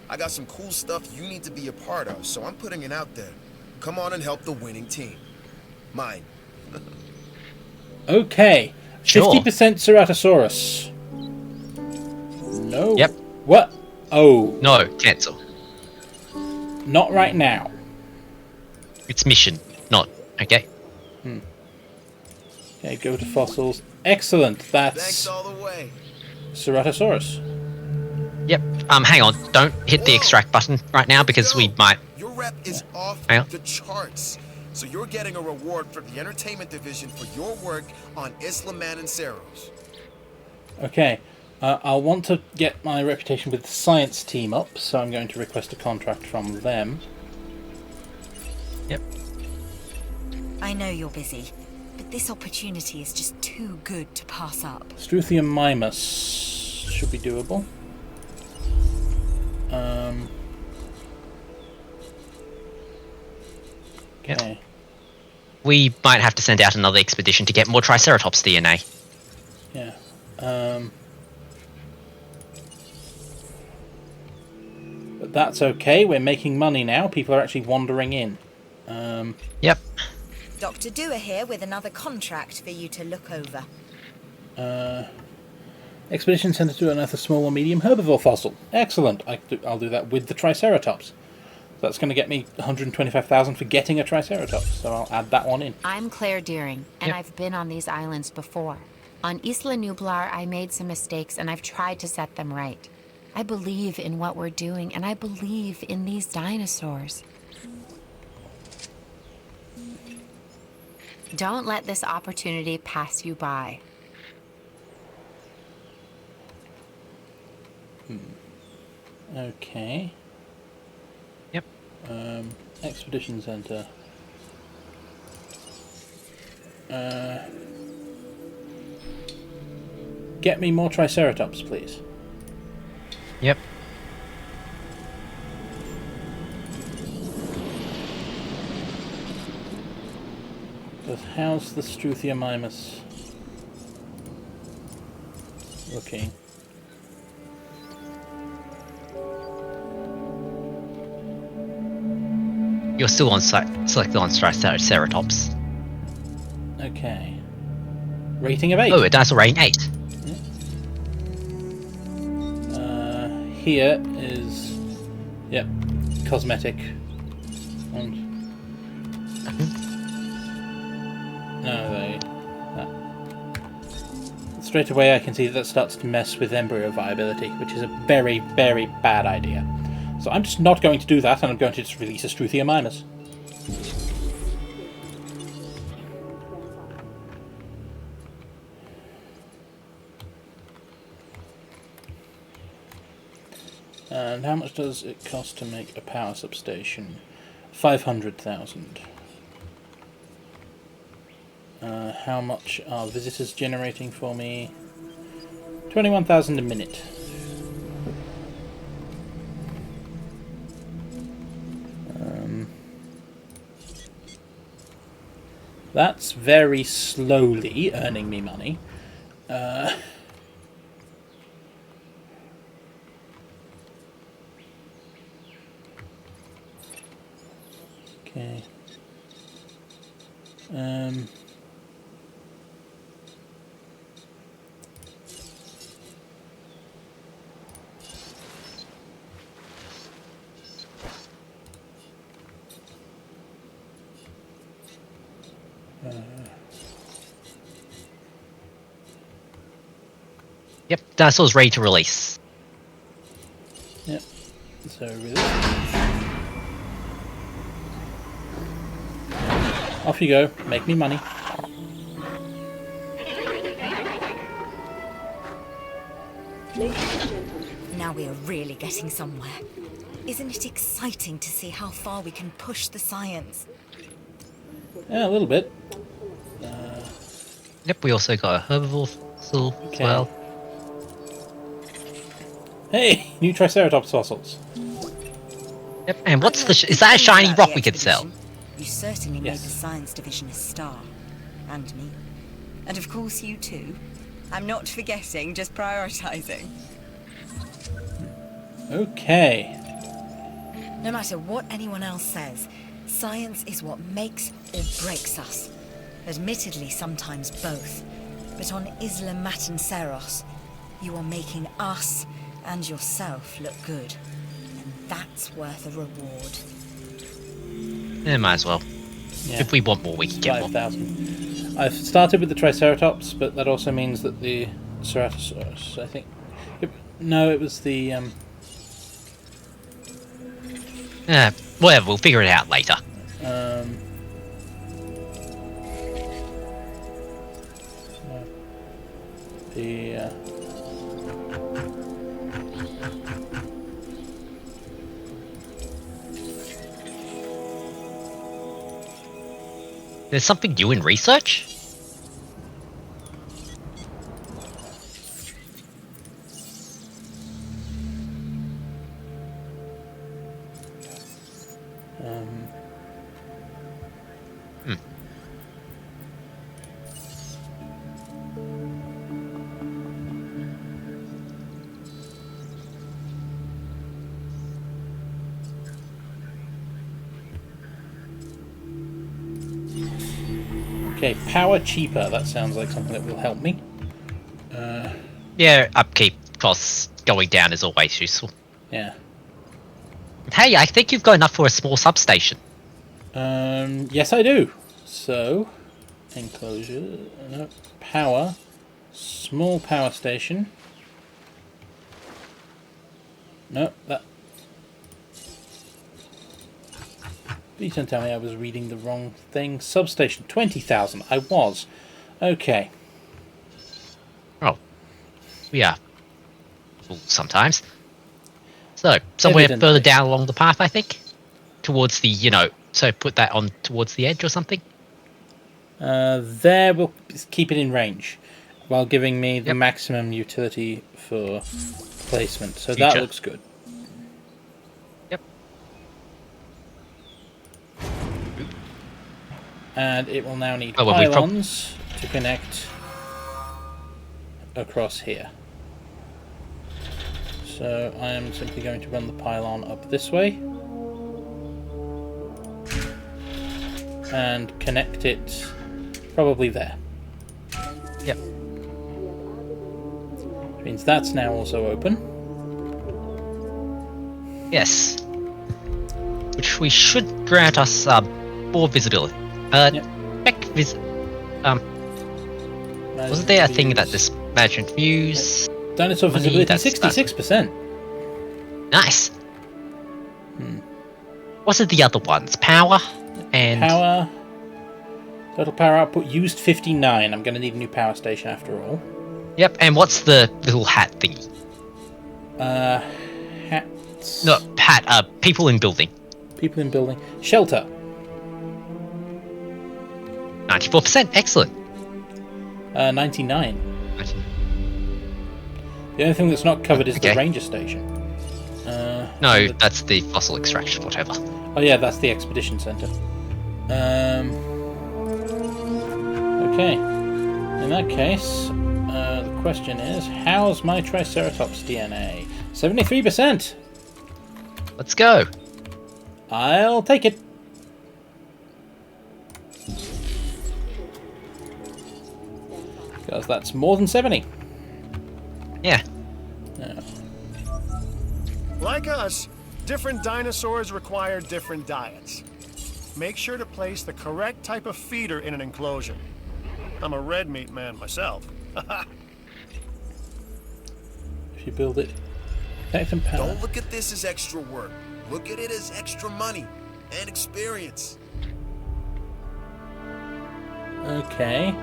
S7: I got some cool stuff you need to be a part of, so I'm putting it out there. Come on and help the winning team. Mine.
S1: Okay.
S2: Sure.
S1: 50% Ceratosaurus. No.
S2: Yep.
S1: What? Oh.
S2: No, cancel.
S1: Not right now.
S2: It's mission, not... Okay.
S1: Okay, go to fossils. Excellent. That's
S7: Thanks all the way.
S1: Ceratosaurus.
S2: Yep. Hang on. Don't hit the extract button right now because we might...
S7: Your rep is off
S2: Hang on.
S7: the charts. So you're getting a reward from the entertainment division for your work on Isla Mananceros.
S1: Okay. I'll want to get my reputation with the science team up, so I'm going to request a contract from them.
S2: Yep.
S5: I know you're busy, but this opportunity is just too good to pass up.
S1: Struthium mimus should be doable.
S2: Yep.
S1: Okay.
S2: We might have to send out another expedition to get more Triceratops DNA.
S1: Yeah. But that's okay. We're making money now. People are actually wandering in.
S2: Yep.
S5: Dr. Dewar here with another contract for you to look over.
S1: Expedition sent to unearth a small or medium herbivore fossil. Excellent. I'll do that with the Triceratops. That's going to get me 125,000 for getting a Triceratops, so I'll add that one in.
S11: I'm Claire Deering, and
S2: Yep.
S11: I've been on these islands before. On Isla Nublar, I made some mistakes, and I've tried to set them right. I believe in what we're doing, and I believe in these dinosaurs. Don't let this opportunity pass you by.
S1: Okay.
S2: Yep.
S1: Expedition Center. Get me more Triceratops, please.
S2: Yep.
S1: But how's the Struthiamimus looking?
S2: You're still on site. Selected on Triceratops.
S1: Okay. Rating of 8.
S2: Oh, a dinosaur rating 8.
S1: Here is, yep, cosmetic. And no, straight away I can see that starts to mess with embryo viability, which is a very, very bad idea. So I'm just not going to do that, and I'm going to just release a Struthia minus. And how much does it cost to make a power substation? 500,000. How much are visitors generating for me? 21,000 a minute. That's very slowly earning me money. Okay.
S2: Yep, dinosaur's ready to release.
S1: Yep. So release. Off you go. Make me money.
S5: Now we are really getting somewhere. Isn't it exciting to see how far we can push the science?
S1: Yeah, a little bit.
S2: Yep, we also got a herbivore fossil as well.
S1: Hey, new Triceratops fossils.
S2: Yep, and what's the... is that a shiny rock we could sell?
S5: You certainly made the science division a star. And me. And of course you too. I'm not forgetting, just prioritizing.
S1: Okay.
S5: No matter what anyone else says, science is what makes or breaks us. Admittedly, sometimes both. But on Isla Matanceros, you are making us and yourself look good. And that's worth a reward.
S2: Yeah, might as well.
S1: Yeah.
S2: If we want more, we can get more.
S1: 5,000. I've started with the Triceratops, but that also means that the Ceratosaurus, I think... no, it was the...
S2: whatever, we'll figure it out later. There's something new in research?
S1: Okay, power cheaper. That sounds like something that will help me.
S2: Yeah, upkeep costs going down is always useful.
S1: Yeah.
S2: Hey, I think you've got enough for a small substation.
S1: Yes, I do. So, enclosure, no, power, small power station. No, that. Please don't tell me I was reading the wrong thing. Substation, 20,000. I was. Okay.
S2: Oh. Yeah. Well, sometimes. So, somewhere further down along the path, I think? Towards the, so put that on towards the edge or something?
S1: There, we'll keep it in range, while giving me the maximum utility for placement. So that looks good.
S2: Yep.
S1: And it will now need pylons to connect across here. So I am simply going to run the pylon up this way and connect it probably there.
S2: Yep.
S1: Which means that's now also open.
S2: Yes. Which we should grant us more visibility. Check wasn't there a thing that Management views.
S1: Dinosaur
S2: Money,
S1: visibility
S2: that's
S1: 66%.
S2: Nice. What are the other ones? Power and
S1: Power. Total power output used 59. I'm going to need a new power station after all.
S2: Yep. And what's the little hat thingy?
S1: Hats.
S2: No, hat. People in building.
S1: People in building. Shelter.
S2: 94%. Excellent.
S1: 99. The only thing that's not covered is the ranger station.
S2: No, that's the fossil extraction, whatever.
S1: Oh yeah, that's the expedition center. Okay. In that case, the question is, how's my Triceratops DNA? 73%.
S2: Let's go.
S1: I'll take it. Because that's more than 70.
S2: Yeah.
S4: Like us, different dinosaurs require different diets. Make sure to place the correct type of feeder in an enclosure. I'm a red meat man myself.
S1: If you build it, connect and power.
S7: Don't look at this as extra work. Look at it as extra money and experience.
S1: Okay.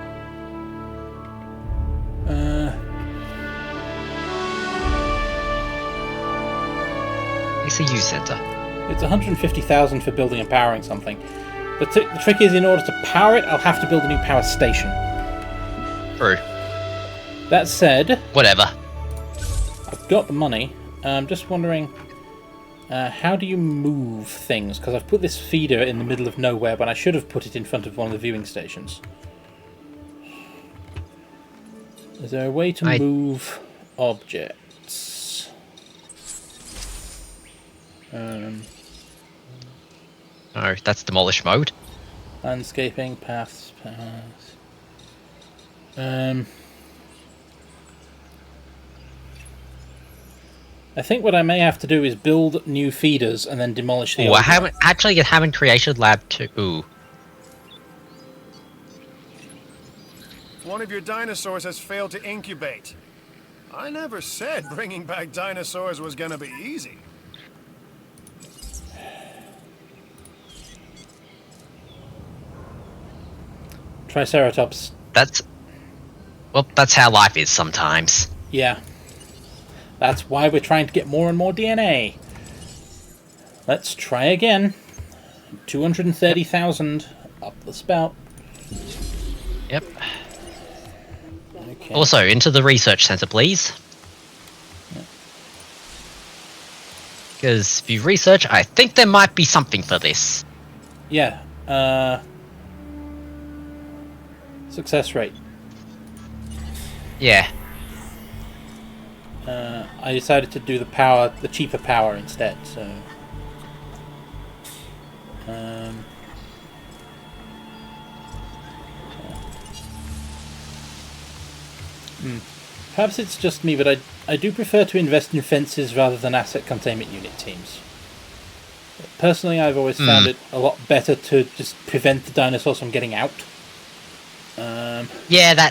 S2: ECU center.
S1: It's 150,000 for building and powering something. The trick is, in order to power it, I'll have to build a new power station.
S2: True.
S1: That said,
S2: Whatever.
S1: I've got the money. I'm just wondering, how do you move things? Because I've put this feeder in the middle of nowhere, but I should have put it in front of one of the viewing stations. Is there a way to move objects?
S2: No, that's demolish mode.
S1: Landscaping, paths. I think what I may have to do is build new feeders and then demolish the old
S2: I haven't created lab 2. Ooh.
S4: One of your dinosaurs has failed to incubate. I never said bringing back dinosaurs was gonna be easy.
S1: Triceratops.
S2: That's how life is sometimes.
S1: Yeah. That's why we're trying to get more and more DNA. Let's try again. 230,000 up the spout.
S2: Yep.
S1: Okay.
S2: Also, into the research center, please. Because if you research, I think there might be something for this.
S1: Yeah. Success rate.
S2: Yeah.
S1: I decided to do the cheaper power instead, so... Perhaps it's just me, but I do prefer to invest in fences rather than asset containment unit teams. Personally, I've always found it a lot better to just prevent the dinosaurs from getting out.
S2: Yeah,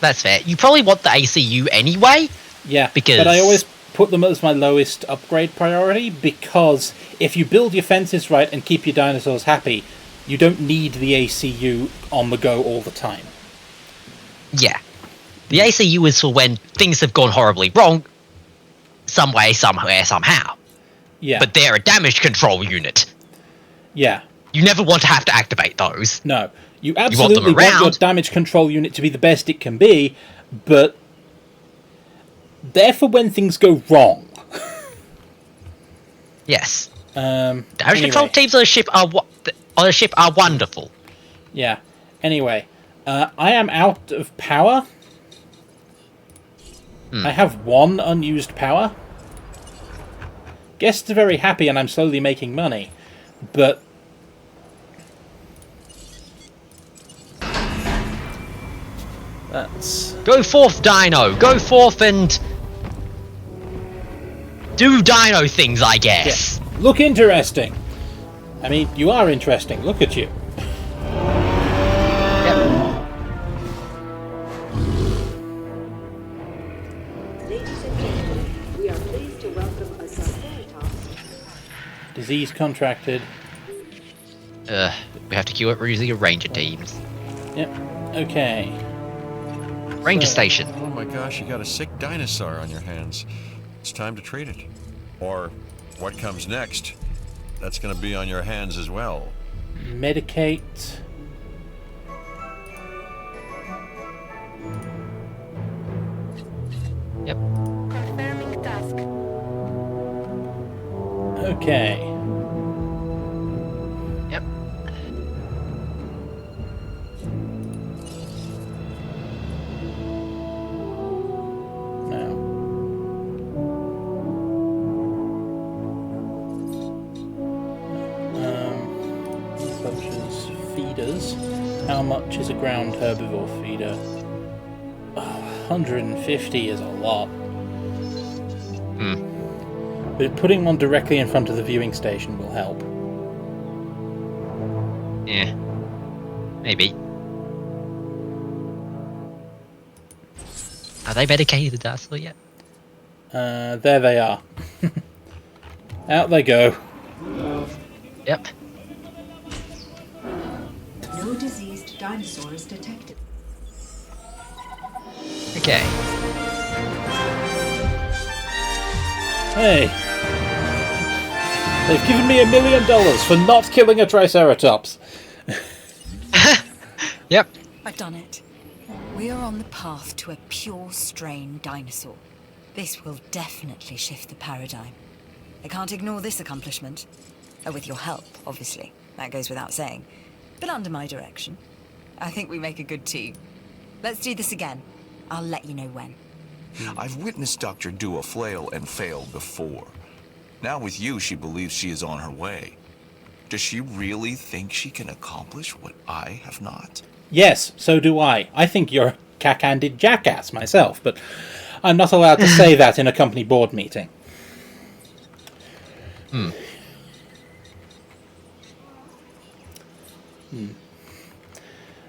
S2: that's fair. You probably want the ACU anyway.
S1: Yeah,
S2: because...
S1: but I always put them as my lowest upgrade priority, because if you build your fences right and keep your dinosaurs happy, you don't need the ACU on the go all the time.
S2: Yeah. The ACU is for when things have gone horribly wrong, some way, somewhere, somehow.
S1: Yeah.
S2: But they're a damage control unit.
S1: Yeah.
S2: You never want to have to activate those.
S1: No. You absolutely want your damage control unit to be the best it can be, but they're for when things go wrong.
S2: Yes.
S1: Damage
S2: control teams on a ship are wonderful.
S1: Yeah. Anyway, I am out of power. I have 1 unused power. Guests are very happy and I'm slowly making money, but... That's...
S2: Go forth, Dino! Go forth and... do Dino things, I guess!
S1: Yeah. Look interesting! I mean, you are interesting. Look at you.
S2: Yep.
S1: Disease contracted.
S2: We have to queue it using ranger teams.
S1: Yep. Okay.
S2: Ranger station.
S3: Oh my gosh, you got a sick dinosaur on your hands. It's time to treat it. Or what comes next, that's going to be on your hands as well.
S1: Medicate.
S2: Yep.
S11: Confirming task.
S1: Okay.
S2: Yep.
S1: Now. Poachers, feeders. How much is a ground herbivore feeder? Oh, 150 is a lot. But putting one directly in front of the viewing station will help.
S2: Yeah. Maybe. Are they medicated the dinosaur yet?
S1: There they are. Out they go.
S2: Yep.
S10: No diseased dinosaurs detected.
S2: Okay.
S1: Hey. They've given me $1 million for not killing a Triceratops.
S2: Yep.
S5: I've done it. We are on the path to a pure strain dinosaur. This will definitely shift the paradigm. I can't ignore this accomplishment. With your help, obviously. That goes without saying. But under my direction. I think we make a good team. Let's do this again. I'll let you know when.
S8: I've witnessed Dr. Dua flail and fail before. Now with you, she believes she is on her way. Does she really think she can accomplish what I have not?
S1: Yes, so do I. I think you're a cack-handed jackass myself, but I'm not allowed to say that in a company board meeting.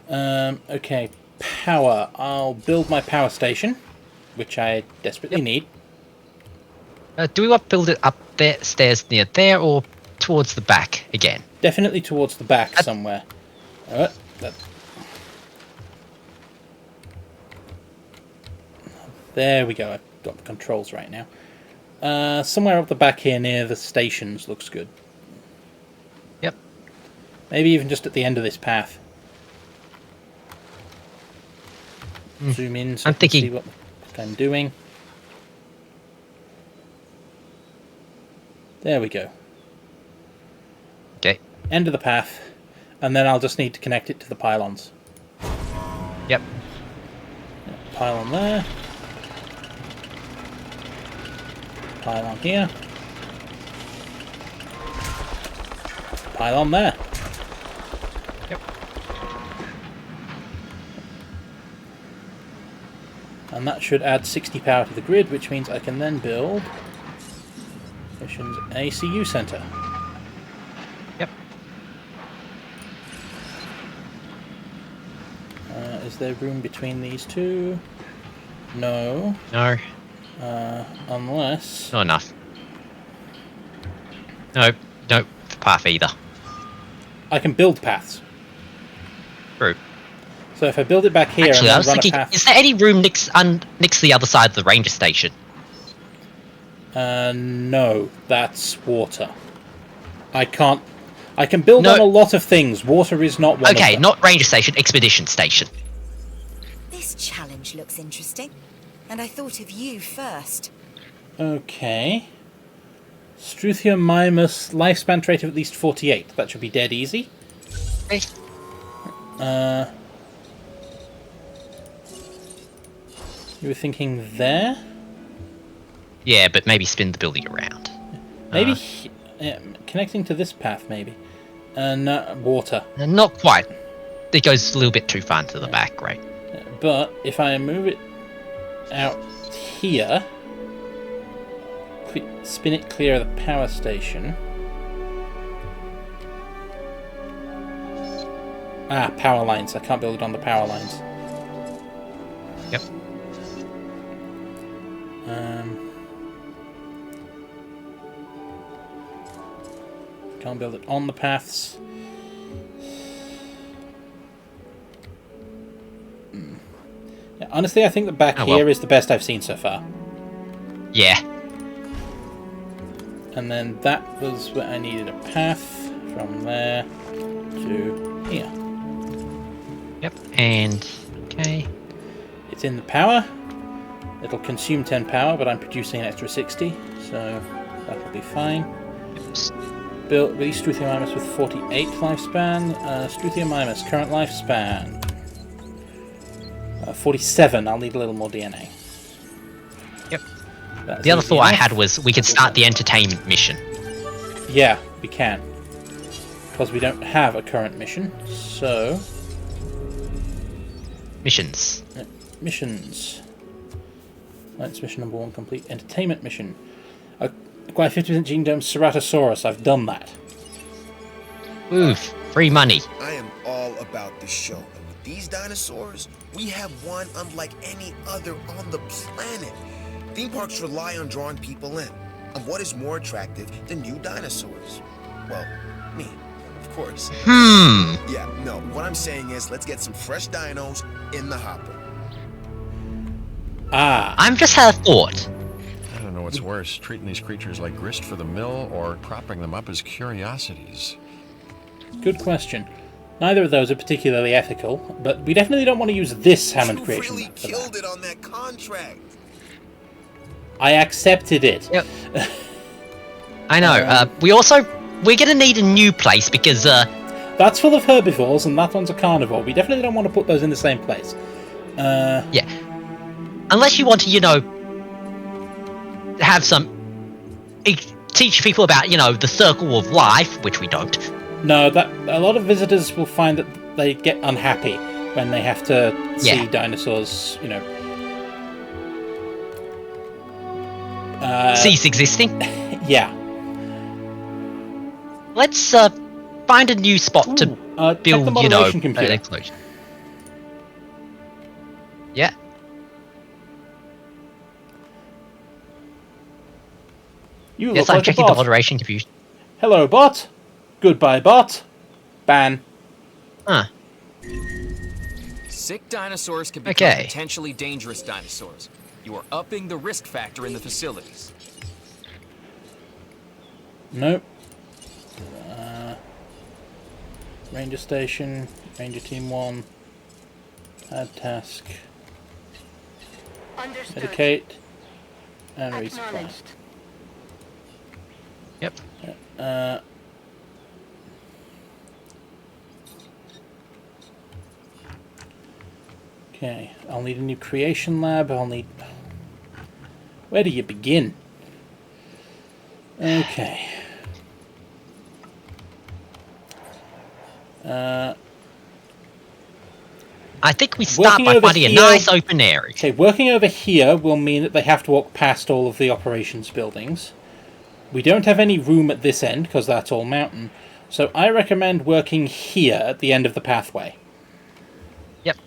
S1: Okay, power. I'll build my power station, which I desperately need.
S2: Do we want to build it up there, stairs near there, or towards the back again?
S1: Definitely towards the back somewhere. Alright, there we go. I've got the controls right now. Somewhere up the back here near the stations looks good.
S2: Yep.
S1: Maybe even just at the end of this path. Zoom in so
S2: I'm
S1: I can
S2: thinking-
S1: see what I'm doing. There we go.
S2: Okay.
S1: End of the path. And then I'll just need to connect it to the pylons.
S2: Yep.
S1: Pylon there. Pylon here. Pylon there.
S2: Yep.
S1: And that should add 60 power to the grid, which means I can then build Missions ACU Center.
S2: Yep.
S1: Is there room between these two? No.
S2: No.
S1: Unless...
S2: Not enough. No. No path either.
S1: I can build paths.
S2: True.
S1: So if I build it back here
S2: Actually, I
S1: and
S2: was
S1: then run
S2: thinking,
S1: a path...
S2: is there any room next to the other side of the ranger station?
S1: No, that's water. I can't... I can build
S2: No.
S1: on a lot of things. Water is not one of
S2: Okay,
S1: them.
S2: not ranger station, expedition station.
S5: This challenge looks interesting. And I thought of you first.
S1: Okay. Struthia mimus, lifespan trait of at least 48. That should be dead easy.
S2: Okay.
S1: You were thinking there?
S2: Yeah, but maybe spin the building around.
S1: Maybe connecting to this path, maybe. No, water.
S2: Not quite. It goes a little bit too far into the back, right?
S1: But if I move it out here, spin it clear of the power station. Ah, power lines. I can't build it on the power lines.
S2: Yep.
S1: can't build it on the paths. Yeah, honestly, I think the back here is the best I've seen so far.
S2: Yeah.
S1: And then that was where I needed a path from there to here.
S2: Yep, and... okay.
S1: It's in the power. It'll consume 10 power, but I'm producing an extra 60, so that'll be fine. Built release Struthiomimus with 48 lifespan. Struthiomimus, current lifespan 47. I'll need a little more DNA.
S2: Yep.
S1: That's
S2: the other
S1: easy
S2: thought I
S1: enough.
S2: had was we could start the entertainment mission.
S1: Yeah, we can. Because we don't have a current mission, so...
S2: Missions.
S1: Missions. That's mission number 1 complete. Entertainment mission. Acquire 50% genome Ceratosaurus. I've done that.
S2: Oof, free money.
S7: I am all about the show. And with these dinosaurs, we have one unlike any other on the planet. Theme parks rely on drawing people in. And what is more attractive than new dinosaurs? Well, me, of course. Yeah, no, what I'm saying is let's get some fresh dinos in the hopper.
S2: I'm just had a thought.
S3: I don't know what's worse, treating these creatures like grist for the mill or propping them up as curiosities.
S1: Good question. Neither of those are particularly ethical, but we definitely don't want to use this Hammond
S7: You
S1: creation.
S7: really killed it on that contract.
S1: I accepted it.
S2: Yep. I know. We're gonna need a new place because
S1: that's full of herbivores and that one's a carnivore. We definitely don't want to put those in the same place.
S2: Yeah. Unless you want to, have some teach people about, the circle of life, which we don't.
S1: No, that a lot of visitors will find that they get unhappy when they have to see dinosaurs,
S2: cease existing.
S1: Yeah.
S2: Let's find a new spot to build,
S1: the moderation computer.
S2: an enclosure. Yeah.
S1: You
S2: Yes,
S1: look
S2: I'm
S1: like a
S2: checking the
S1: bot.
S2: moderation computer.
S1: Hello, bot. Goodbye, bot. Ban.
S9: Sick dinosaurs can become
S2: Okay.
S9: potentially dangerous dinosaurs. You are upping the risk factor in the facilities.
S1: Nope. Ranger station. Ranger team 1. Add task.
S12: Understood.
S1: Medicate. And resupply.
S12: Acknowledged.
S2: Yep.
S1: Okay, I'll need a new creation lab. I'll need... Where do you begin? Okay.
S2: I think we start
S1: Working
S2: by
S1: over
S2: finding a
S1: here-
S2: nice open area.
S1: Okay, working over here will mean that they have to walk past all of the operations buildings. We don't have any room at this end, because that's all mountain. So I recommend working here at the end of the pathway.
S2: Yep.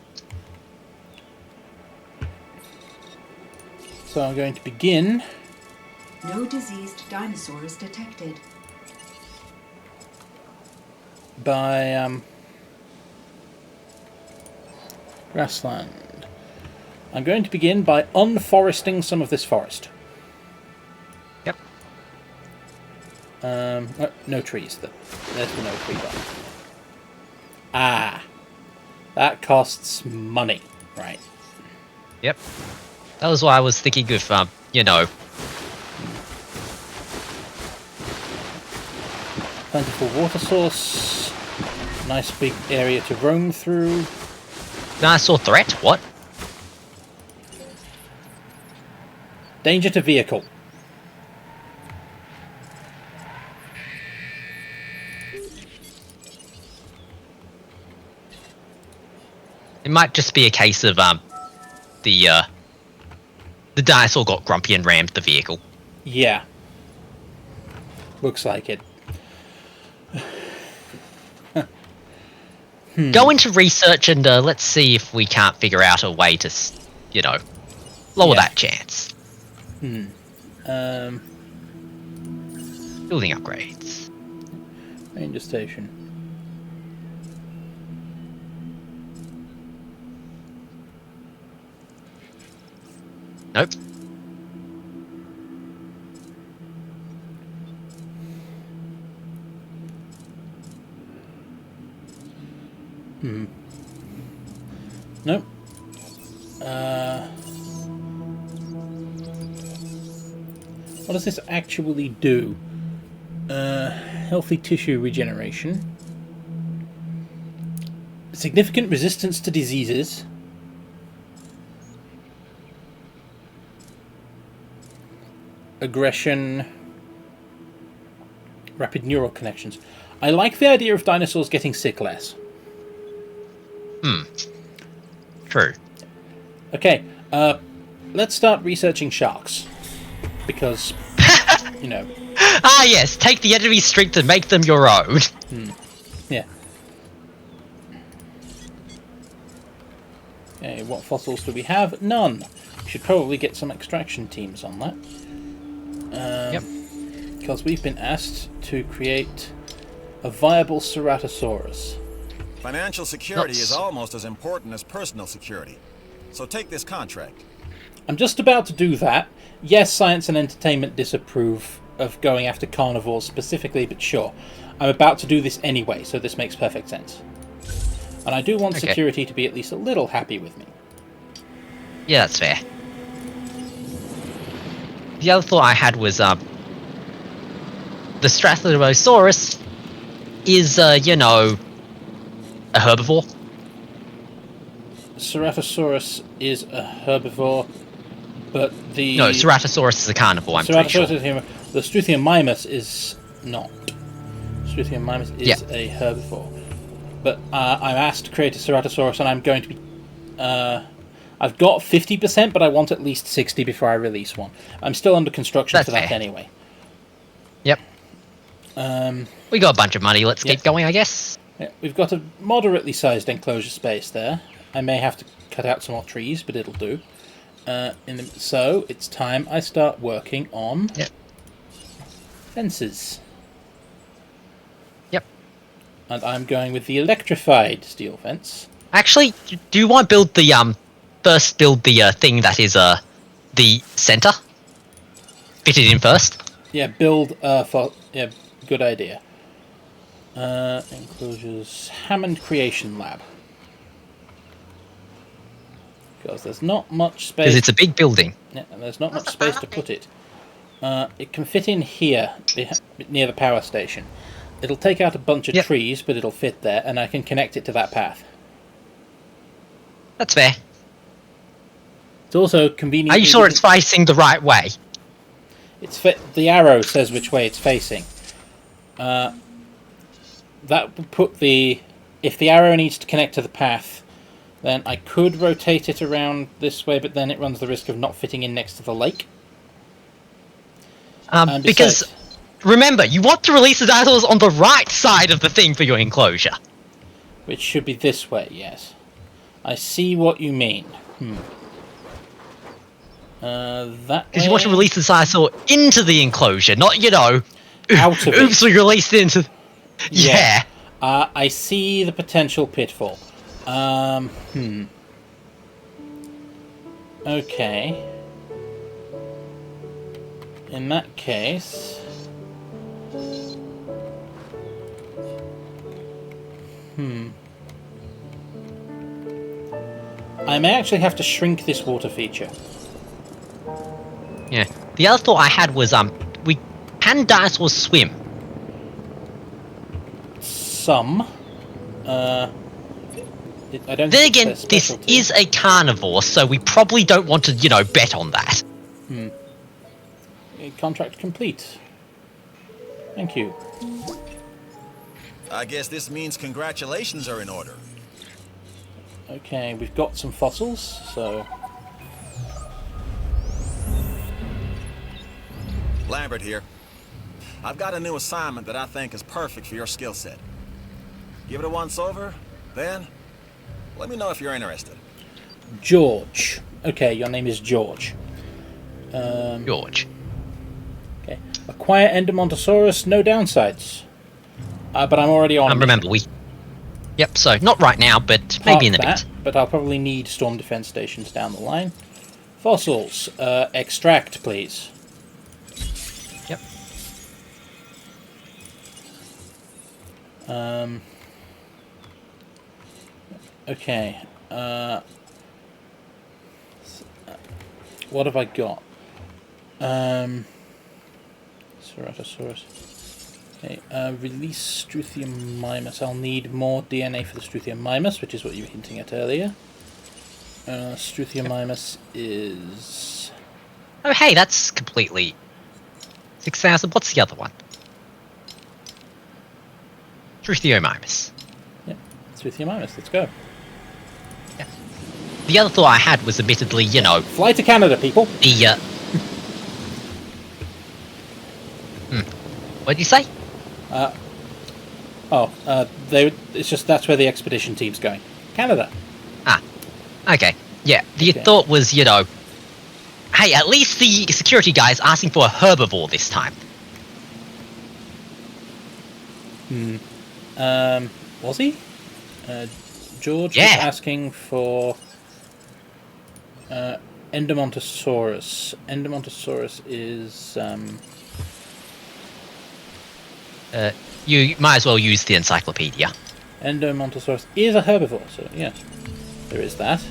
S1: So I'm going to begin...
S10: No diseased dinosaurs detected.
S1: by grassland. I'm going to begin by unforesting some of this forest.
S2: Yep.
S1: No trees. There's the no tree button. Ah, that costs money, right?
S2: Yep. That was why I was thinking of,
S1: Plentiful water source. Nice big area to roam through.
S2: dinosaur threat. What?
S1: Danger to vehicle.
S2: It might just be a case of the dinosaur got grumpy and rammed the vehicle.
S1: Yeah. Looks like it.
S2: Go into research and let's see if we can't figure out a way to, lower that chance.
S1: Building
S2: Building upgrades.
S1: Ranger station.
S2: Nope.
S1: Nope. What does this actually do? Healthy tissue regeneration. Significant resistance to diseases. Aggression. Rapid neural connections. I like the idea of dinosaurs getting sick less.
S2: True.
S1: Okay, let's start researching sharks. Because, you know...
S2: Ah, yes. Take the enemy's strength and make them your own.
S1: Yeah. Okay, what fossils do we have? None. We should probably get some extraction teams on that.
S2: Yep.
S1: Because we've been asked to create a viable Ceratosaurus.
S6: Financial security is almost as important as personal security. So take this contract.
S1: I'm just about to do that. Yes, science and entertainment disapprove of going after carnivores specifically, but sure. I'm about to do this anyway, so this makes perfect sense. And I do want security to be at least a little happy with me.
S2: Yeah, that's fair. The other thought I had was, the Strathalosaurus is, you know, a herbivore.
S1: Ceratosaurus is a herbivore, but the...
S2: No, Ceratosaurus is a carnivore, I'm pretty sure.
S1: The Struthiomimus is not. Struthiomimus is a herbivore. But I'm asked to create a Ceratosaurus, and I'm going to be... I've got 50%, but I want at least 60 before I release one. I'm still under construction for that anyway.
S2: Yep. We got a bunch of money. Let's keep going, I guess.
S1: Yeah, we've got a moderately sized enclosure space there. I may have to cut out some more trees, but it'll do. So it's time I start working on fences.
S2: Yep.
S1: And I'm going with the electrified steel fence.
S2: Actually, do you want to build the first build the thing that is the center? Fit it in first.
S1: Yeah, good idea. Enclosures, Hammond Creation Lab. Because there's not much space.
S2: Because it's a big building.
S1: Yeah, and there's not much space to put it. It can fit in here, near the power station. It'll take out a bunch of trees, but it'll fit there, and I can connect it to that path.
S2: That's fair.
S1: It's also convenient.
S2: Are you sure it's facing the right way?
S1: The arrow says which way it's facing. That would put if the arrow needs to connect to the path, then I could rotate it around this way, but then it runs the risk of not fitting in next to the lake.
S2: Because, remember, you want to release the dinosaurs on the right side of the thing for your enclosure.
S1: Which should be this way, yes. I see what you mean. That
S2: because you want to release the dinosaur into the enclosure, not, you know,
S1: out of
S2: oops, we released it into... Yeah.
S1: I see the potential pitfall. Okay. In that case... I may actually have to shrink this water feature.
S2: Yeah. The other thought I had was, can dinosaurs swim?
S1: Some. I don't.
S2: Then again, this is a carnivore, so we probably don't want to, you know, bet on that.
S1: Contract complete. Thank you.
S6: I guess this means congratulations are in order.
S1: Okay, we've got some fossils, so...
S6: Lambert here. I've got a new assignment that I think is perfect for your skill set. Give it a once-over, then let me know if you're interested.
S1: George. Okay, your name is George.
S2: George.
S1: Okay. Acquire Endomontosaurus, no downsides. But I'm already on.
S2: Remember, we... Yep, so not right now, but maybe in a bit.
S1: But I'll probably need storm defense stations down the line. Fossils. Extract, please.
S2: Yep.
S1: Okay. What have I got? Ceratosaurus. Okay, release Struthium mimus. I'll need more DNA for the Struthium mimus, which is what you were hinting at earlier. Struthium mimus is...
S2: Oh, hey, that's completely... 6,000. What's the other one? Struthium mimus.
S1: Yep, Struthium mimus. Let's go.
S2: Yeah. The other thought I had was admittedly, you know...
S1: Fly to Canada, people!
S2: The, What'd you say?
S1: It's just that's where the expedition team's going. Canada.
S2: Ah, okay. Yeah, the thought was, you know, hey, at least the security guy's asking for a herbivore this time.
S1: Was he? George was asking for Endomontosaurus. Endomontosaurus is
S2: you might as well use the encyclopedia.
S1: Endomontosaurus is a herbivore, so yeah, there is that.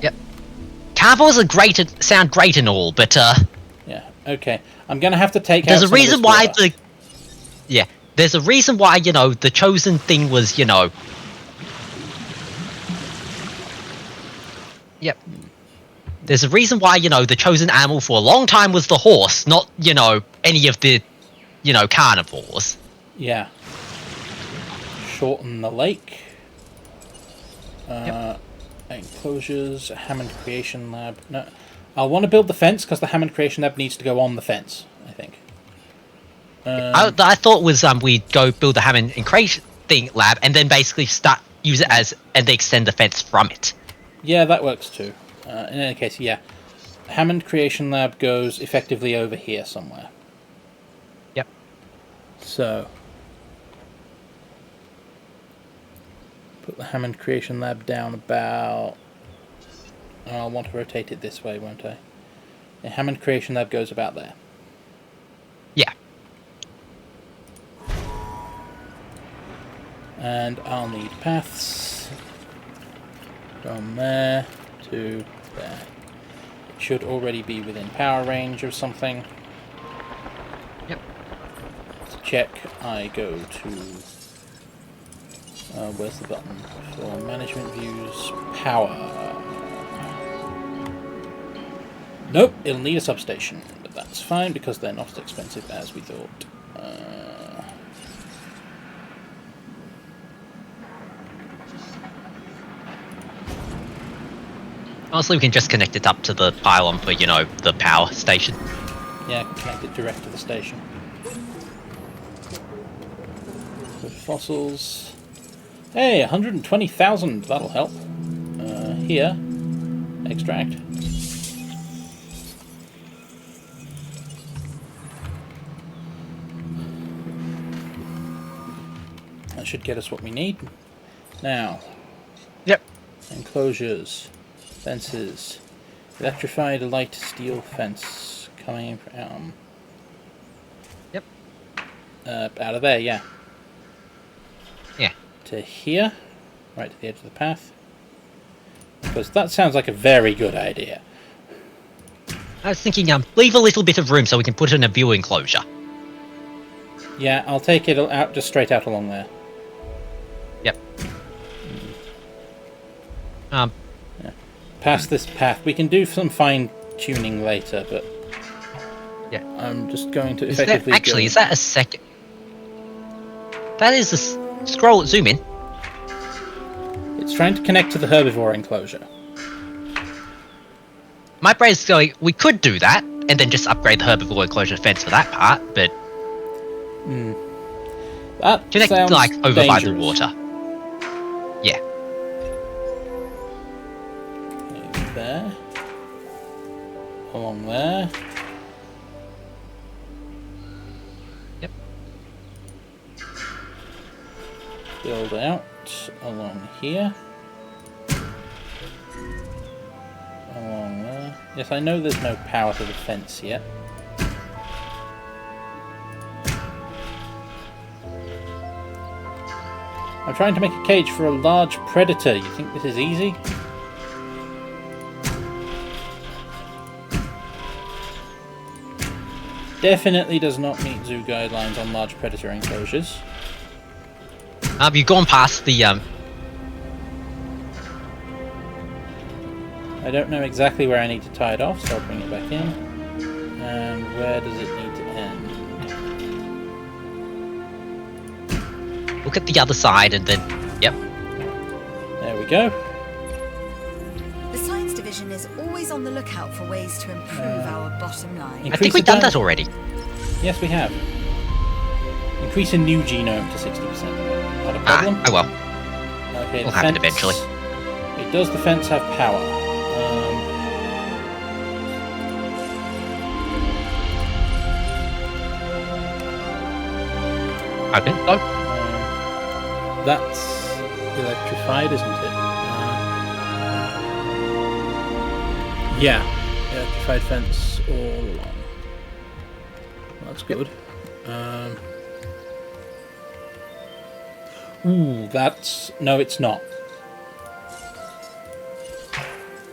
S2: Yep. Carnivores are sound great and all, but
S1: yeah, okay. I'm gonna have to take.
S2: There's a reason why there's a reason why, you know, the chosen thing was, you know. Yep. There's a reason why, you know, the chosen animal for a long time was the horse, not, you know, any of the, you know, carnivores.
S1: Yeah. Shorten the lake. Enclosures, Hammond Creation Lab. No, I'll want to build the fence because the Hammond Creation Lab needs to go on the fence, I think.
S2: I thought was we'd go build the Hammond and Creation lab and then basically use it as and they extend the fence from it.
S1: Yeah, that works too. In any case, yeah, Hammond Creation Lab goes effectively over here somewhere.
S2: Yep.
S1: So put the Hammond Creation Lab down about... I'll want to rotate it this way, won't I? The Hammond Creation Lab goes about there.
S2: Yeah.
S1: And I'll need paths from there to there. It should already be within power range or something.
S2: Yep.
S1: To check, I go to... where's the button? For management views, power. Nope, it'll need a substation, but that's fine because they're not as expensive as we thought.
S2: Honestly, we can just connect it up to the pylon for, you know, the power station.
S1: Yeah, connect it direct to the station. With fossils. Hey, 120,000, that'll help. Here, extract. That should get us what we need. Now.
S2: Yep.
S1: Enclosures. Fences. Electrified light steel fence coming from...
S2: Yep.
S1: Out of there, yeah.
S2: Yeah.
S1: To here. Right to the edge of the path. Because that sounds like a very good idea.
S2: I was thinking, leave a little bit of room so we can put in a view enclosure.
S1: Yeah, I'll take it out, just straight out along there.
S2: Yep.
S1: Yeah. Past this path. We can do some fine-tuning later, but...
S2: Yeah.
S1: I'm just going to effectively...
S2: Is that a second... That is a... Scroll, zoom in.
S1: It's trying to connect to the herbivore enclosure.
S2: My brain's going, we could do that, and then just upgrade the herbivore enclosure fence for that part, but...
S1: That
S2: connect,
S1: sounds
S2: like, over
S1: dangerous.
S2: by the water. Yeah.
S1: There. Along there.
S2: Yep.
S1: build out along here. Along there. Yes, I know there's no power to the fence yet. I'm trying to make a cage for a large predator. You think this is easy? Definitely does not meet zoo guidelines on large predator enclosures.
S2: You've gone past the
S1: I don't know exactly where I need to tie it off, so I'll bring it back in. And where does it need to end?
S2: Look at the other side and then... Yep.
S1: There we go.
S5: The Science Division is always on the lookout for ways to improve our bottom line.
S2: I think we've done that already.
S1: Yes, we have. Increase a new genome to 60%. Not a problem.
S2: Oh well.
S1: Okay,
S2: It'll happen eventually.
S1: Does the fence have power?
S2: I think so.
S1: That's electrified, isn't it? Yeah, electrified fence all along. That's good. Ooh, that's... No, it's not.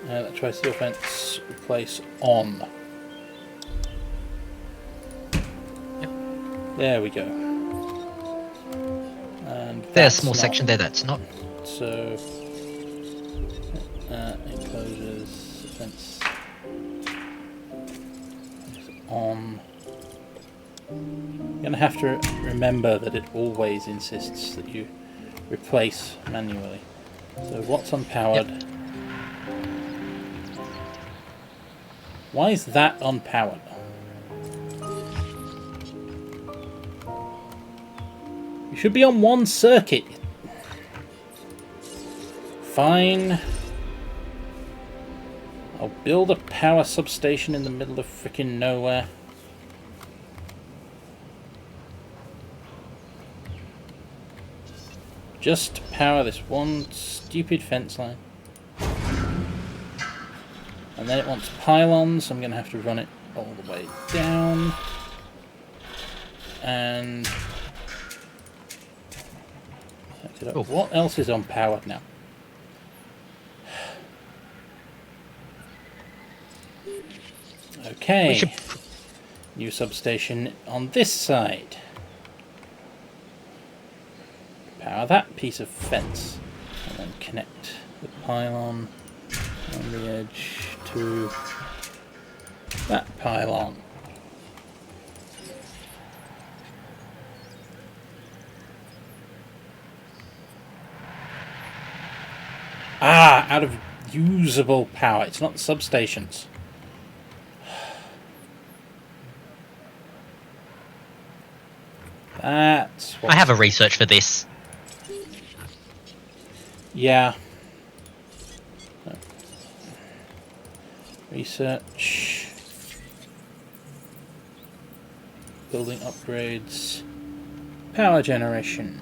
S1: Let's try steel fence, replace on.
S2: Yep.
S1: There we go. And
S2: there's a small section there that's not.
S1: So, enclosures, fence on. You're going to have to remember that it always insists that you replace manually. So what's unpowered?
S2: Yep.
S1: Why is that unpowered? You should be on one circuit. Fine. I'll build a power substation in the middle of frickin' nowhere. Just to power this one stupid fence line. And then it wants pylons, so I'm going to have to run it all the way down. And... Oh. What else is unpowered now? Okay. New substation on this side. Power that piece of fence. And then connect the pylon on the edge to that pylon. Ah, out of usable power. It's not the substations. That's what...
S2: I have a research for this.
S1: Yeah. Research. Building upgrades. Power generation.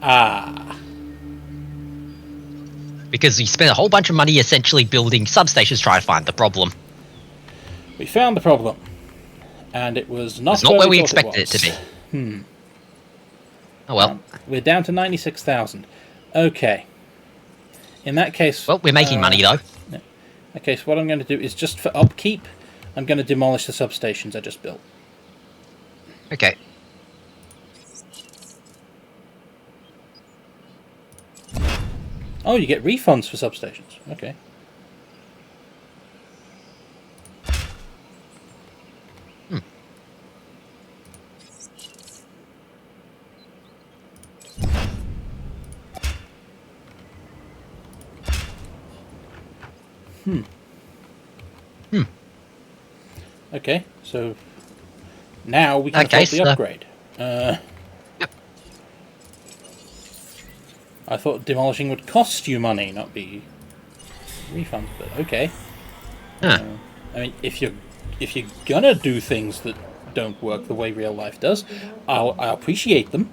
S1: Ah.
S2: Because we spent a whole bunch of money essentially building substations trying to find the problem.
S1: We found the problem. And it was not,
S2: where we expected it to be. Oh well.
S1: We're down to 96,000. Okay. In that case...
S2: Well, we're making money though.
S1: Yeah. Okay, so what I'm going to do is just for upkeep, I'm going to demolish the substations I just built.
S2: Okay.
S1: Oh, you get refunds for substations. Okay. Okay, so now we can afford the upgrade.
S2: Yep.
S1: I thought demolishing would cost you money, not be refunded. But okay.
S2: Huh.
S1: I mean, if you're gonna do things that don't work the way real life does, I'll appreciate them.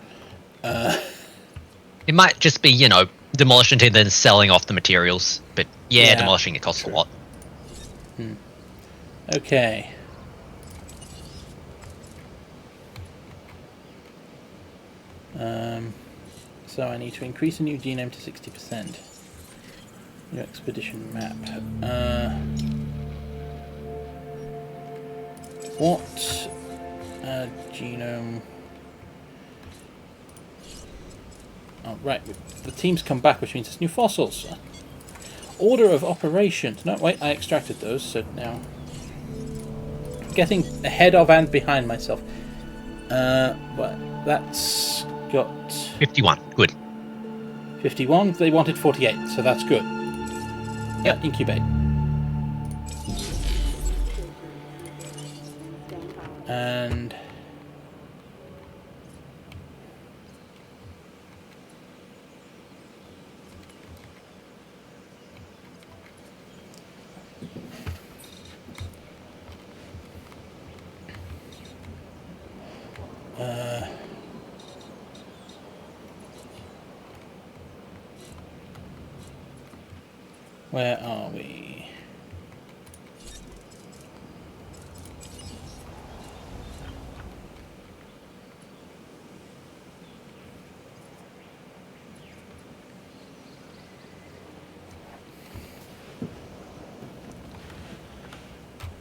S2: It might just be, you know, demolishing it and then selling off the materials. But yeah,
S1: Yeah,
S2: demolishing it costs a lot.
S1: Okay. So I need to increase a new genome to 60%. New expedition map. What genome? Oh, right. The team's come back, which means it's new fossils. Order of operations. No, wait, I extracted those, so now... I'm getting ahead of and behind myself. But that's got...
S2: 51. Good.
S1: 51. They wanted 48, so that's good.
S2: Yep.
S1: Incubate. And... where are we?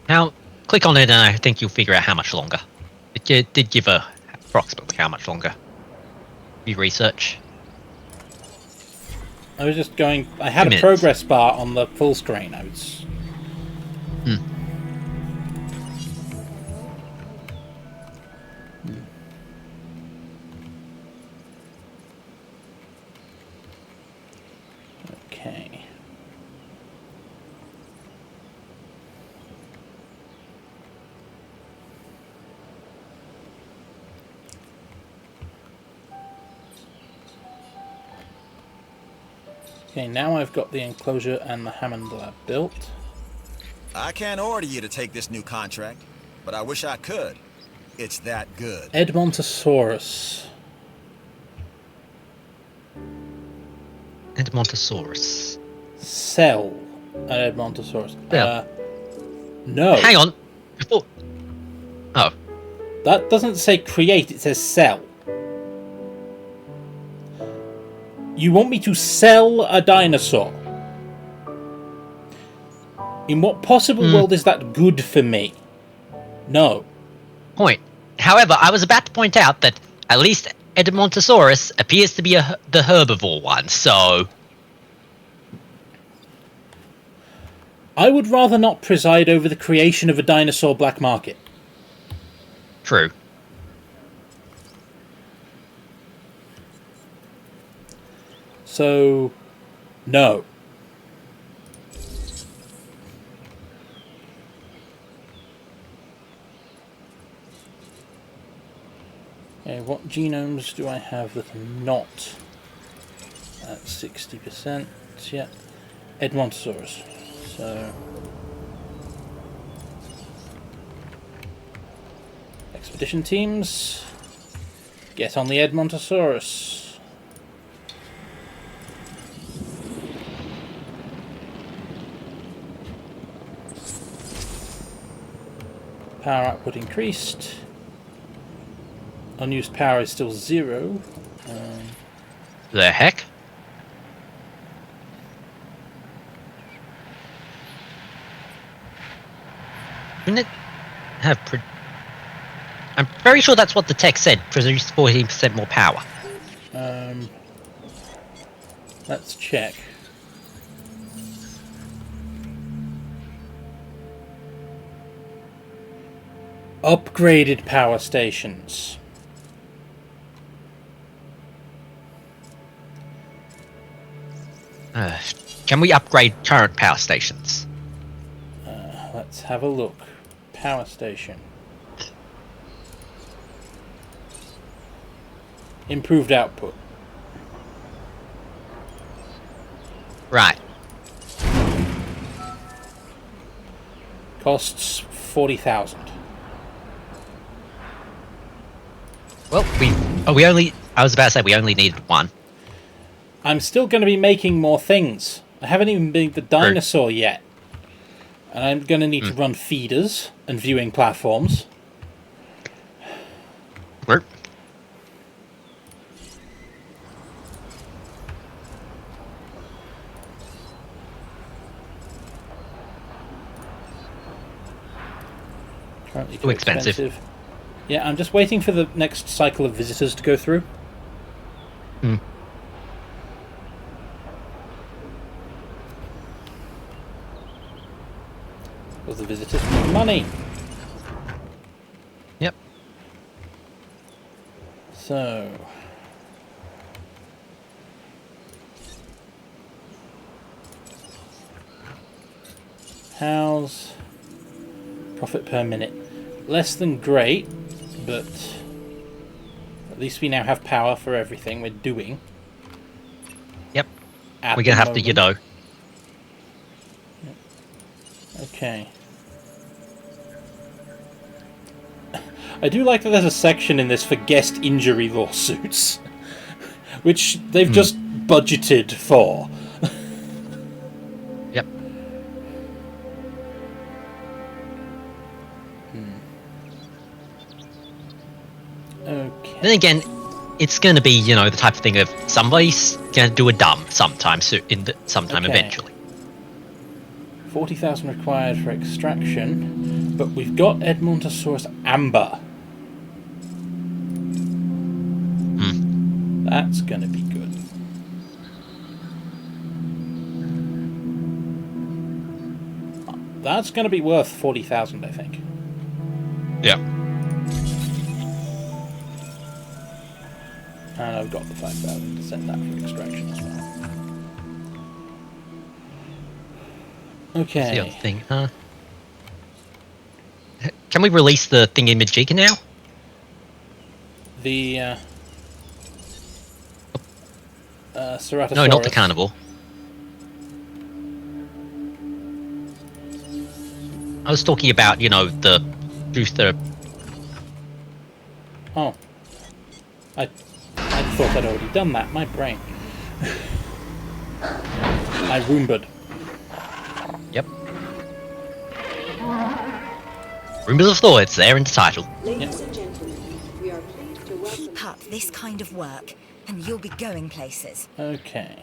S2: Now, click on it and I think you'll figure out how much longer. It did give approximately how much longer. You research.
S1: I was just going... I had a
S2: Minutes.
S1: progress bar on the full screen. I was... Okay. Okay, now I've got the enclosure and the Hammond lab built.
S6: I can't order you to take this new contract, but I wish I could. It's that good.
S1: Edmontosaurus.
S2: Edmontosaurus.
S1: Sell an Edmontosaurus.
S2: Yeah.
S1: No.
S2: Hang on. Before... Oh.
S1: That doesn't say create, it says sell. You want me to sell a dinosaur? In what possible world is that good for me? No.
S2: Point. However, I was about to point out that at least Edmontosaurus appears to be the herbivore one, so...
S1: I would rather not preside over the creation of a dinosaur black market.
S2: True.
S1: So, no. Okay, what genomes do I have that are not at 60%? Yeah, Edmontosaurus. So, expedition teams, get on the Edmontosaurus. Power output increased. Unused power is still 0.
S2: The heck? Didn't it have... I'm very sure that's what the text said. Produce 14% more power.
S1: Let's check. Upgraded power stations.
S2: Can we upgrade current power stations?
S1: Let's have a look. Power station. Improved output.
S2: Right.
S1: Costs 40,000.
S2: Well, I was about to say we only needed one.
S1: I'm still going to be making more things. I haven't even made the dinosaur yet. And I'm going to need to run feeders and viewing platforms.
S2: Right.
S1: Currently
S2: Too expensive.
S1: Yeah, I'm just waiting for the next cycle of visitors to go through. Because the visitors need money.
S2: Yep.
S1: So... how's profit per minute? Less than great, but at least we now have power for everything we're doing.
S2: Yep.
S1: At
S2: We're gonna
S1: the
S2: have to, you
S1: moment.
S2: know.
S1: Okay. I do like that there's a section in this for guest injury lawsuits, which they've just budgeted for.
S2: Yep.
S1: Okay.
S2: Then again, it's going to be, you know, the type of thing of somebody's going to do a dump sometime, sometime
S1: Okay.
S2: eventually.
S1: 40,000 required for extraction, but we've got Edmontosaurus amber. That's gonna be good. That's gonna be worth 40,000, I think.
S2: Yeah.
S1: And I've got the 5,000 to set that for extraction as well. Okay.
S2: The other thing, can we release the thingy-majigger now?
S1: The Ceratosaurus.
S2: No, not the carnivore. I was talking about, you know, the booster.
S1: Oh. I thought I'd already done that. My brain. I Roomba'd.
S2: Yep. Roombas of Thor, it's there in the title.
S10: Ladies and gentlemen, we are pleased to welcome...
S5: Keep up this kind of work, and you'll be going places.
S1: Okay.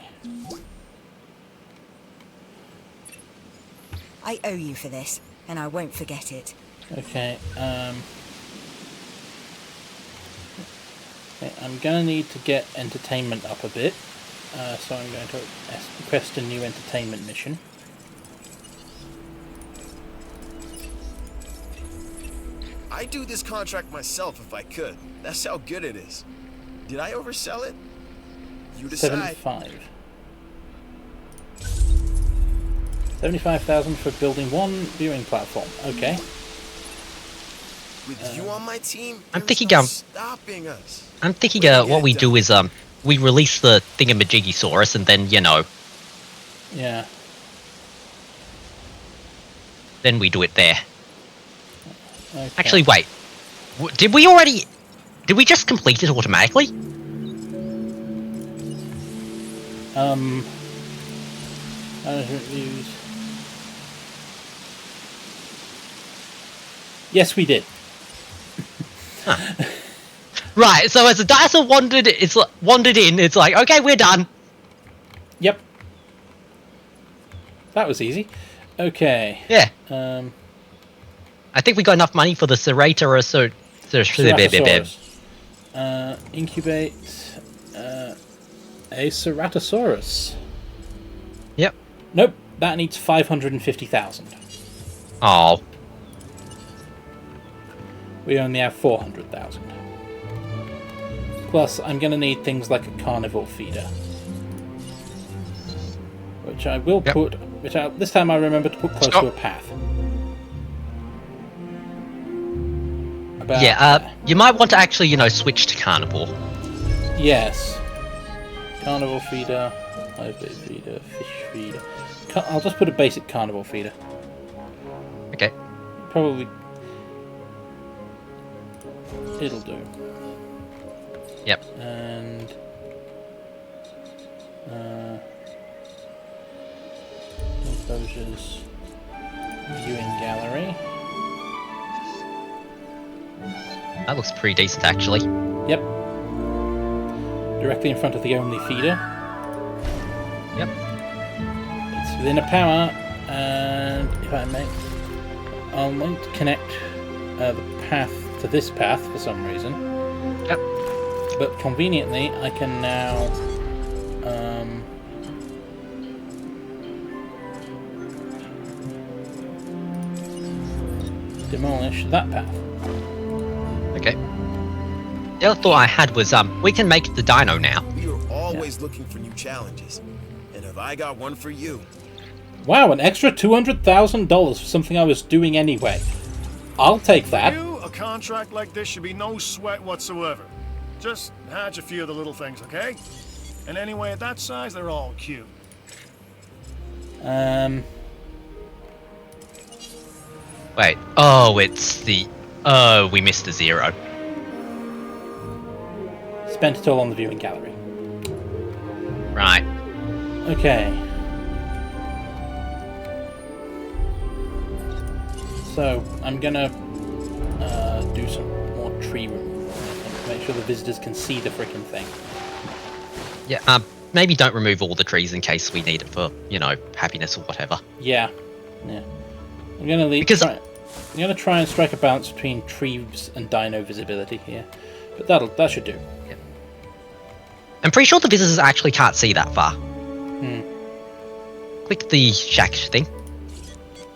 S5: I owe you for this, and I won't forget it.
S1: Okay, okay, I'm gonna need to get entertainment up a bit, so I'm going to request a new entertainment mission.
S7: I'd do this contract myself if I could. That's how good it is. Did I oversell it? You decide.
S1: 75,000 for building one viewing platform. Okay.
S7: With you on my team,
S2: I'm
S7: there's
S2: thinking,
S7: no stopping us.
S2: I'm thinking,
S7: Way to get
S2: what
S7: it
S2: we
S7: done.
S2: do is, we release the thingamajiggisaurus, and then, you know,
S1: Yeah.
S2: then we do it there.
S1: Okay.
S2: Actually, wait. Did we just complete it automatically?
S1: Management views. Yes, we did.
S2: Right, so as the dinosaur wandered in, it's like, okay, we're done.
S1: Yep. That was easy. Okay.
S2: Yeah.
S1: I
S2: think we got enough money for the Ceratosaurus.
S1: Incubate a Ceratosaurus.
S2: Yep.
S1: Nope, that needs 550,000.
S2: Oh.
S1: We only have 400,000. Plus, I'm going to need things like a carnivore feeder. Which I will put... this time I remember to put close to a path.
S2: You might want to actually, you know, switch to carnivore.
S1: Yes. Carnivore feeder, hybrid feeder, fish feeder. I'll just put a basic carnivore feeder.
S2: Okay.
S1: Probably... it'll do.
S2: Yep.
S1: And... Enclosures. Viewing gallery.
S2: That looks pretty decent, actually.
S1: Yep. Directly in front of the only feeder.
S2: Yep.
S1: It's within a power, and if I may, I'll want to connect the path to this path for some reason.
S2: Yep.
S1: But conveniently, I can now demolish that path.
S2: Okay. The other thought I had was, we can make the dino now.
S7: You're always looking for new challenges. And have I got one for you?
S1: Wow, an extra $200,000 for something I was doing anyway. I'll take that.
S4: For you, a contract like this should be no sweat whatsoever. Just hatch a few of the little things, okay? And anyway, at that size, they're all cute.
S2: Wait. Oh, it's the... Oh, we missed the 0.
S1: Spent it all on the viewing gallery.
S2: Right.
S1: Okay. So, I'm gonna do some more tree removal, I think, to make sure the visitors can see the frickin' thing.
S2: Yeah, maybe don't remove all the trees in case we need it for, you know, happiness or whatever.
S1: Yeah. Yeah. I'm gonna leave... I'm gonna try and strike a balance between trees and dino visibility here. But that should do.
S2: Yeah. I'm pretty sure the visitors actually can't see that far. Click the shack thing.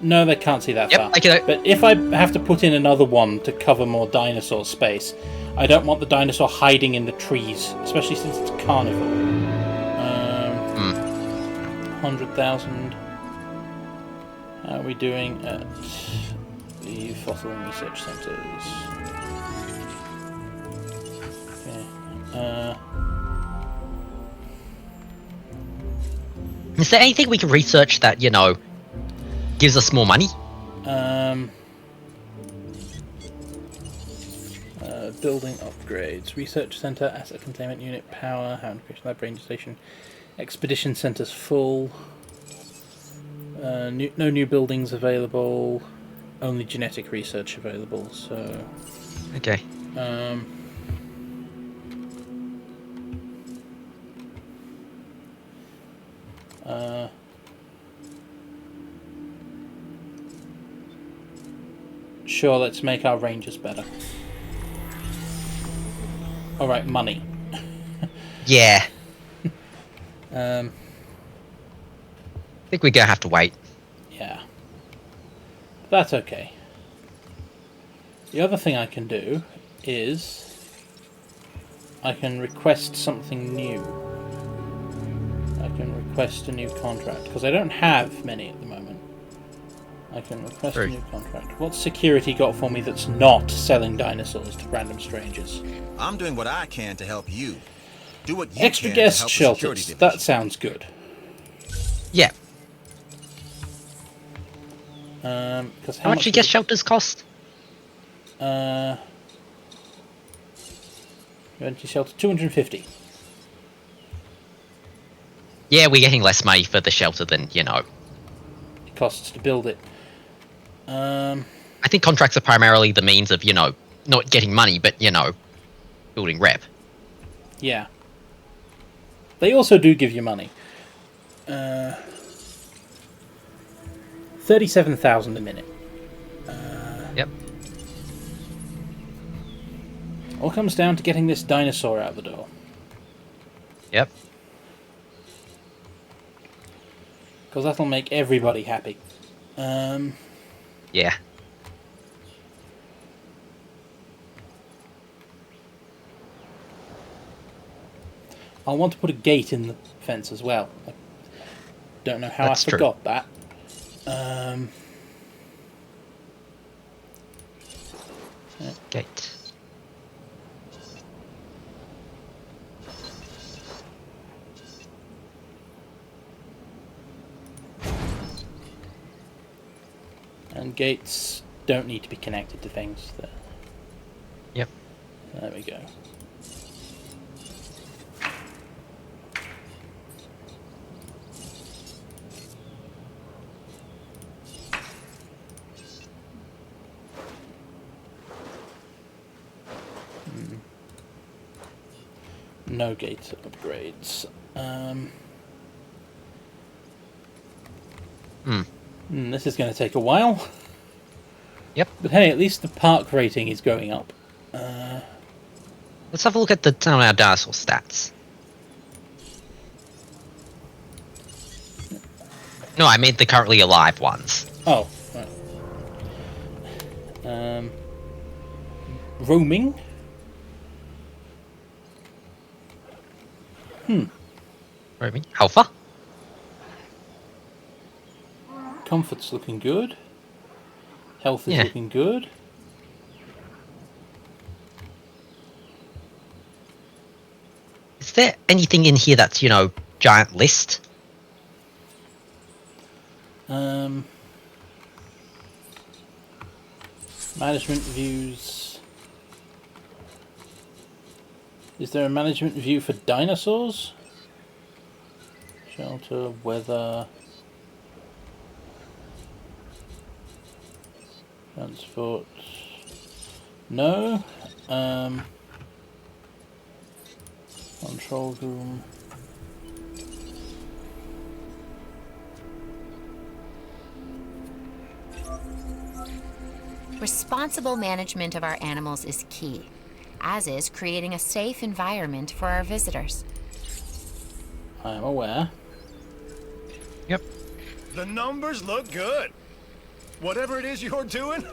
S1: No, they can't see that far. But if I have to put in another one to cover more dinosaur space, I don't want the dinosaur hiding in the trees, especially since it's carnivore. 100,000. How are we doing at the fossil and research centres? Okay.
S2: Is there anything we can research that, you know, gives us more money?
S1: Building upgrades. Research centre, asset containment unit, power, Hound Creation Lab, Ranger Station, Expedition Centre's full. No new buildings available. Only genetic research available, so...
S2: Okay.
S1: Sure, let's make our rangers better. Alright, money.
S2: Yeah.
S1: I
S2: think we're gonna have to wait.
S1: Yeah. That's okay. The other thing I can do is I can request something new. I can request a new contract, because I don't have many at the moment. I can request a new contract. What's security got for me that's not selling dinosaurs to random strangers?
S6: I'm doing what I can to help you. Do what you
S1: Extra
S6: can to
S1: guest
S6: help the
S1: shelters.
S6: security division.
S1: That sounds good.
S2: Yeah.
S1: Because
S2: How much do guest shelters cost?
S1: Emergency shelter 250.
S2: Yeah, we're getting less money for the shelter than, you know.
S1: It costs to build it.
S2: I think contracts are primarily the means of, you know, not getting money, but, you know, building rep.
S1: Yeah. They also do give you money. 37,000 a minute.
S2: Yep.
S1: All comes down to getting this dinosaur out the door.
S2: Yep.
S1: Because that'll make everybody happy.
S2: Yeah.
S1: I'll want to put a gate in the fence as well. I don't know how I forgot that.
S2: Gate.
S1: And gates don't need to be connected to things.
S2: Yep.
S1: There we go. No gate upgrades. This is going to take a while.
S2: Yep.
S1: But hey, at least the park rating is going up.
S2: Let's have a look at our dinosaur stats. No, I mean the currently alive ones.
S1: Oh, right. Roaming.
S2: Roaming. Alpha.
S1: Comfort's looking good. Health is looking good.
S2: Is there anything in here that's, giant list?
S1: Management views. Is there a management view for dinosaurs? Shelter, weather, transport. No. Control room.
S11: Responsible management of our animals is key, as is creating a safe environment for our visitors.
S1: I am aware.
S2: Yep.
S4: The numbers look good. Whatever it is you're doing,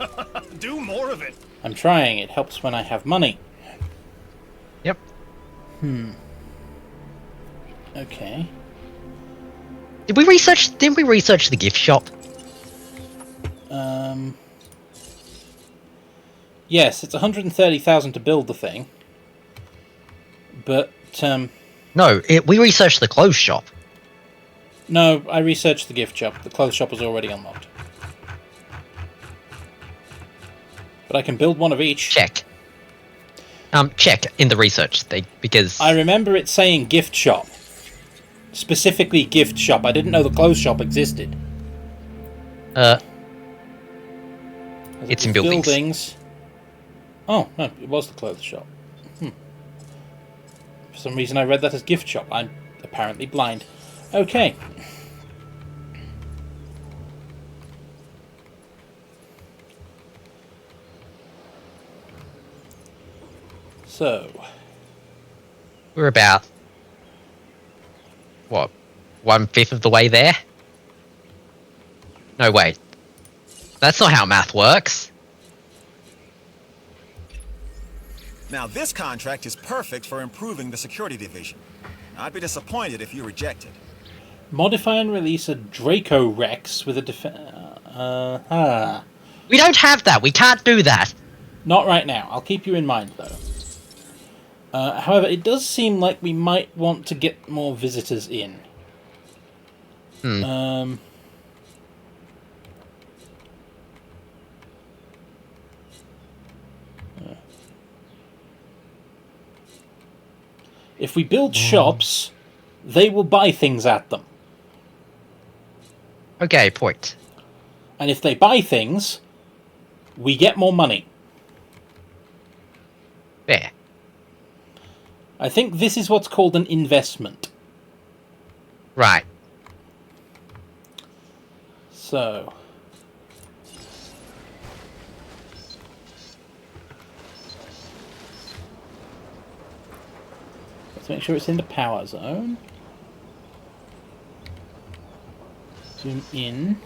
S4: do more of it.
S1: I'm trying. It helps when I have money.
S2: Yep.
S1: Okay.
S2: Didn't we research the gift shop?
S1: Yes, it's 130,000 to build the thing. But
S2: No, we researched the clothes shop.
S1: no, I researched the gift shop. The clothes shop was already unlocked. But I can build one of each.
S2: Check. Check in the research thing, because
S1: I remember it saying gift shop. Specifically gift shop. I didn't know the clothes shop existed.
S2: it's in buildings.
S1: Oh, no, it was the clothes shop. For some reason I read that as gift shop. I'm apparently blind. Okay. So,
S2: We're about, what, 1/5 of the way there? No, wait. That's not how math works.
S6: Now, this contract is perfect for improving the security division. I'd be disappointed if you reject it.
S1: modify and release a Draco Rex with a
S2: We don't have that. We can't do that.
S1: Not right now. I'll keep you in mind, though. However, it does seem like we might want to get more visitors in. If we build shops, they will buy things at them.
S2: Okay, point.
S1: And if they buy things, we get more money.
S2: There.
S1: I think this is what's called an investment.
S2: Right.
S1: So, let's make sure it's in the power zone. Zoom in.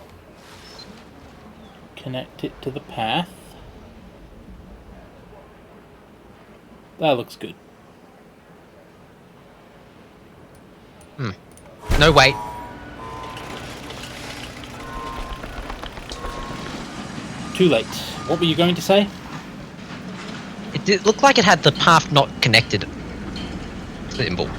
S1: Connect it to the path. That looks good.
S2: No, wait.
S1: Too late. What were you going to say?
S2: It did look like it had the path not connected symbol.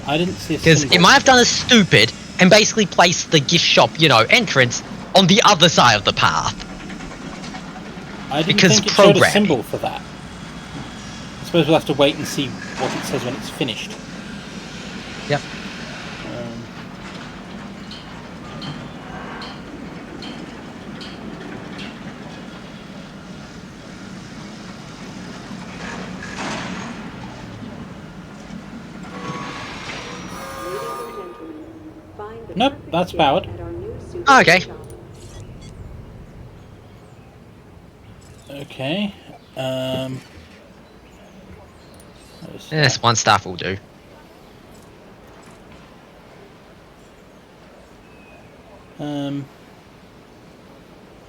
S1: I didn't see a
S2: Because
S1: symbol.
S2: it might have done a stupid and basically placed the gift shop, entrance on the other side of the path.
S1: I didn't
S2: because
S1: think it showed a
S2: programming.
S1: symbol for that. I suppose we'll have to wait and see what it says when it's finished.
S2: Yep.
S1: Nope, that's powered.
S10: At our new
S2: Oh, okay.
S10: shop.
S1: Okay.
S2: Yes, one staff will do.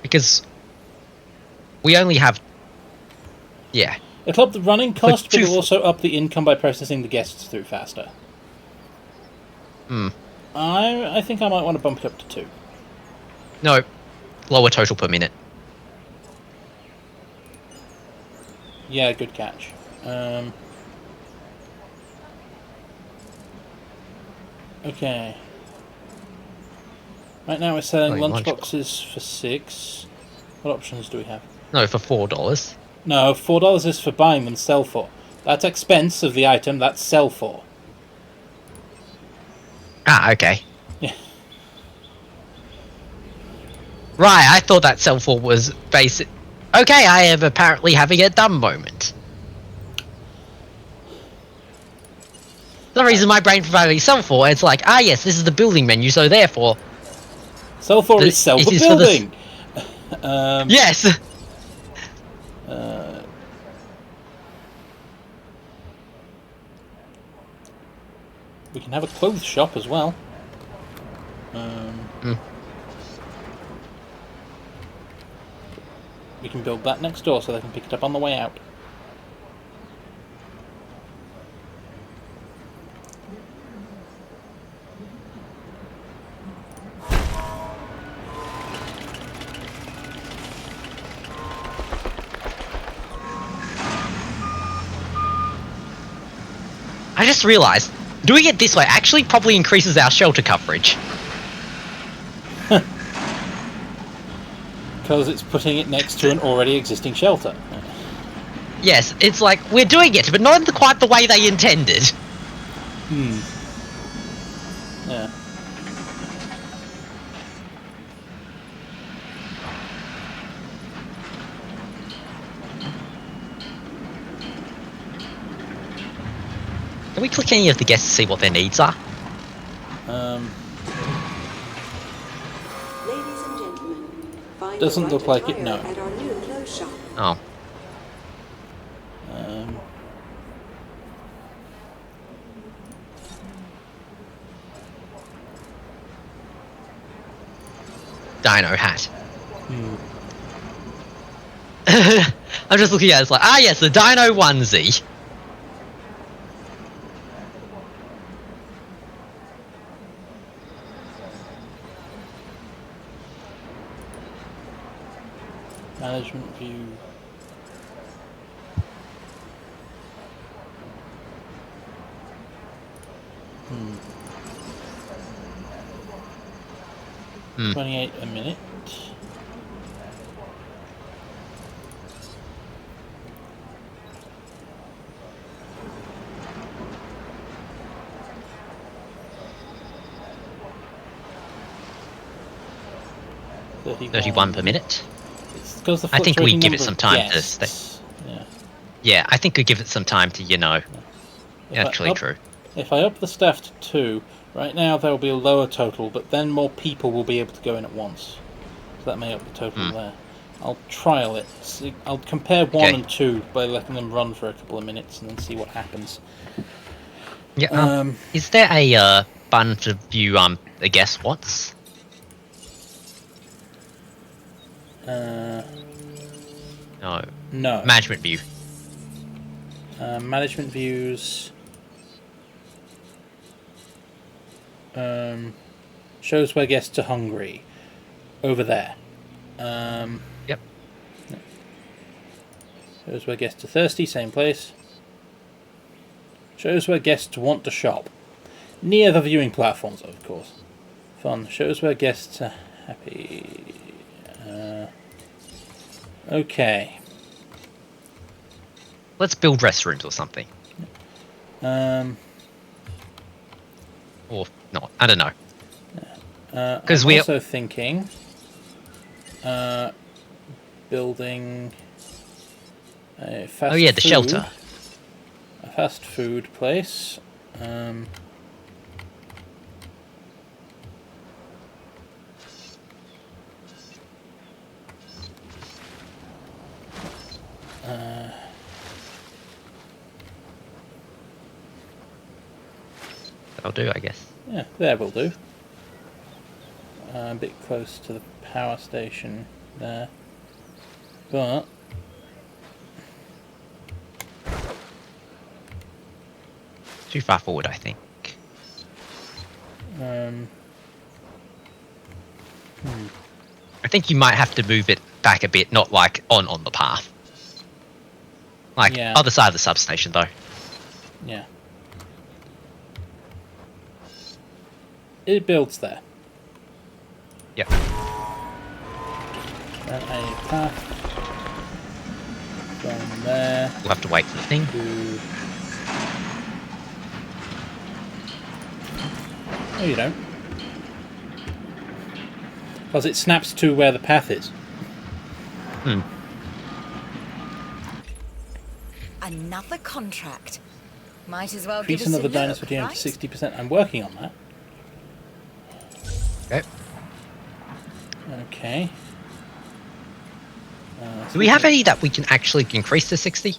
S2: Because we only have... Yeah.
S1: It'll up the running cost, but
S2: two
S1: it'll also up the income by processing the guests through faster.
S2: Hmm.
S1: I think I might want to bump it up to 2.
S2: No. Lower total per minute.
S1: Yeah, good catch. Okay. Right now we're selling
S2: Oh,
S1: lunchboxes for 6. What options do we have?
S2: No, for $4.
S1: No, $4 is for buying them, sell for. That's expense of the item, that's sell for.
S2: Ah, okay.
S1: Yeah.
S2: Right, I thought that sell for was basic. Okay, I am apparently having a dumb moment. For some reason my brain provided sell for, it's like, ah yes, this is the building menu, so therefore...
S1: Sell for is sell the
S2: is
S1: building!
S2: Yes!
S1: We can have a clothes shop as well. We can build that next door so they can pick it up on the way out.
S2: I just realised, doing it this way actually probably increases our shelter coverage.
S1: Because it's putting it next to an already existing shelter.
S2: Yes, it's like, we're doing it, but not in quite the way they intended.
S1: Yeah.
S2: Can we click any of the guests to see what their needs are?
S10: Ladies and gentlemen, find
S1: Doesn't
S10: the right
S1: look like it,
S10: attire
S1: no.
S10: At our new clothes shop.
S2: Oh. Dino hat. I'm just looking at it, it's like, ah yes, the dino onesie.
S1: Management view. Hmm. 28 a minute.
S2: $31 per minute.
S1: Because
S2: I think we give it
S1: number
S2: some
S1: of
S2: time to
S1: guests.
S2: stay.
S1: Yeah.
S2: Yeah, I think we give it some time to, you know. Actually true.
S1: If I up the staff to 2, right now there will be a lower total, but then more people will be able to go in at once. So that may up the total there. I'll trial it. See, I'll compare 1 and 2 by letting them run for a couple of minutes and then see what happens.
S2: Yeah. Is there a button to view the guest spots? No.
S1: No.
S2: Management view.
S1: Management views. Shows where guests are hungry. Over there.
S2: Yep.
S1: Shows where guests are thirsty. Same place. Shows where guests want to shop. Near the viewing platforms, of course. Fun. Shows where guests are happy. Okay.
S2: Let's build restrooms or something. Or not. I don't know.
S1: Because we're also thinking building a fast
S2: the
S1: food,
S2: shelter.
S1: A fast food place.
S2: That'll do, I guess.
S1: Yeah, there will do. A bit close to the power station there. But...
S2: Too far forward, I think. I think you might have to move it back a bit, not like on the path. Like,
S1: yeah.
S2: Other side of the substation, though.
S1: Yeah. It builds there.
S2: Yep.
S1: And a path from there.
S2: We'll have to wait for the thing.
S1: No, you don't. Because it snaps to where the path is.
S5: Another contract. Might as well
S1: Increase
S5: give us
S1: another
S5: a
S1: dinosaur
S5: look,
S1: genome
S5: right?
S1: to 60%. I'm working on that.
S2: Okay.
S1: Okay.
S2: Do we have any that we can actually increase to 60?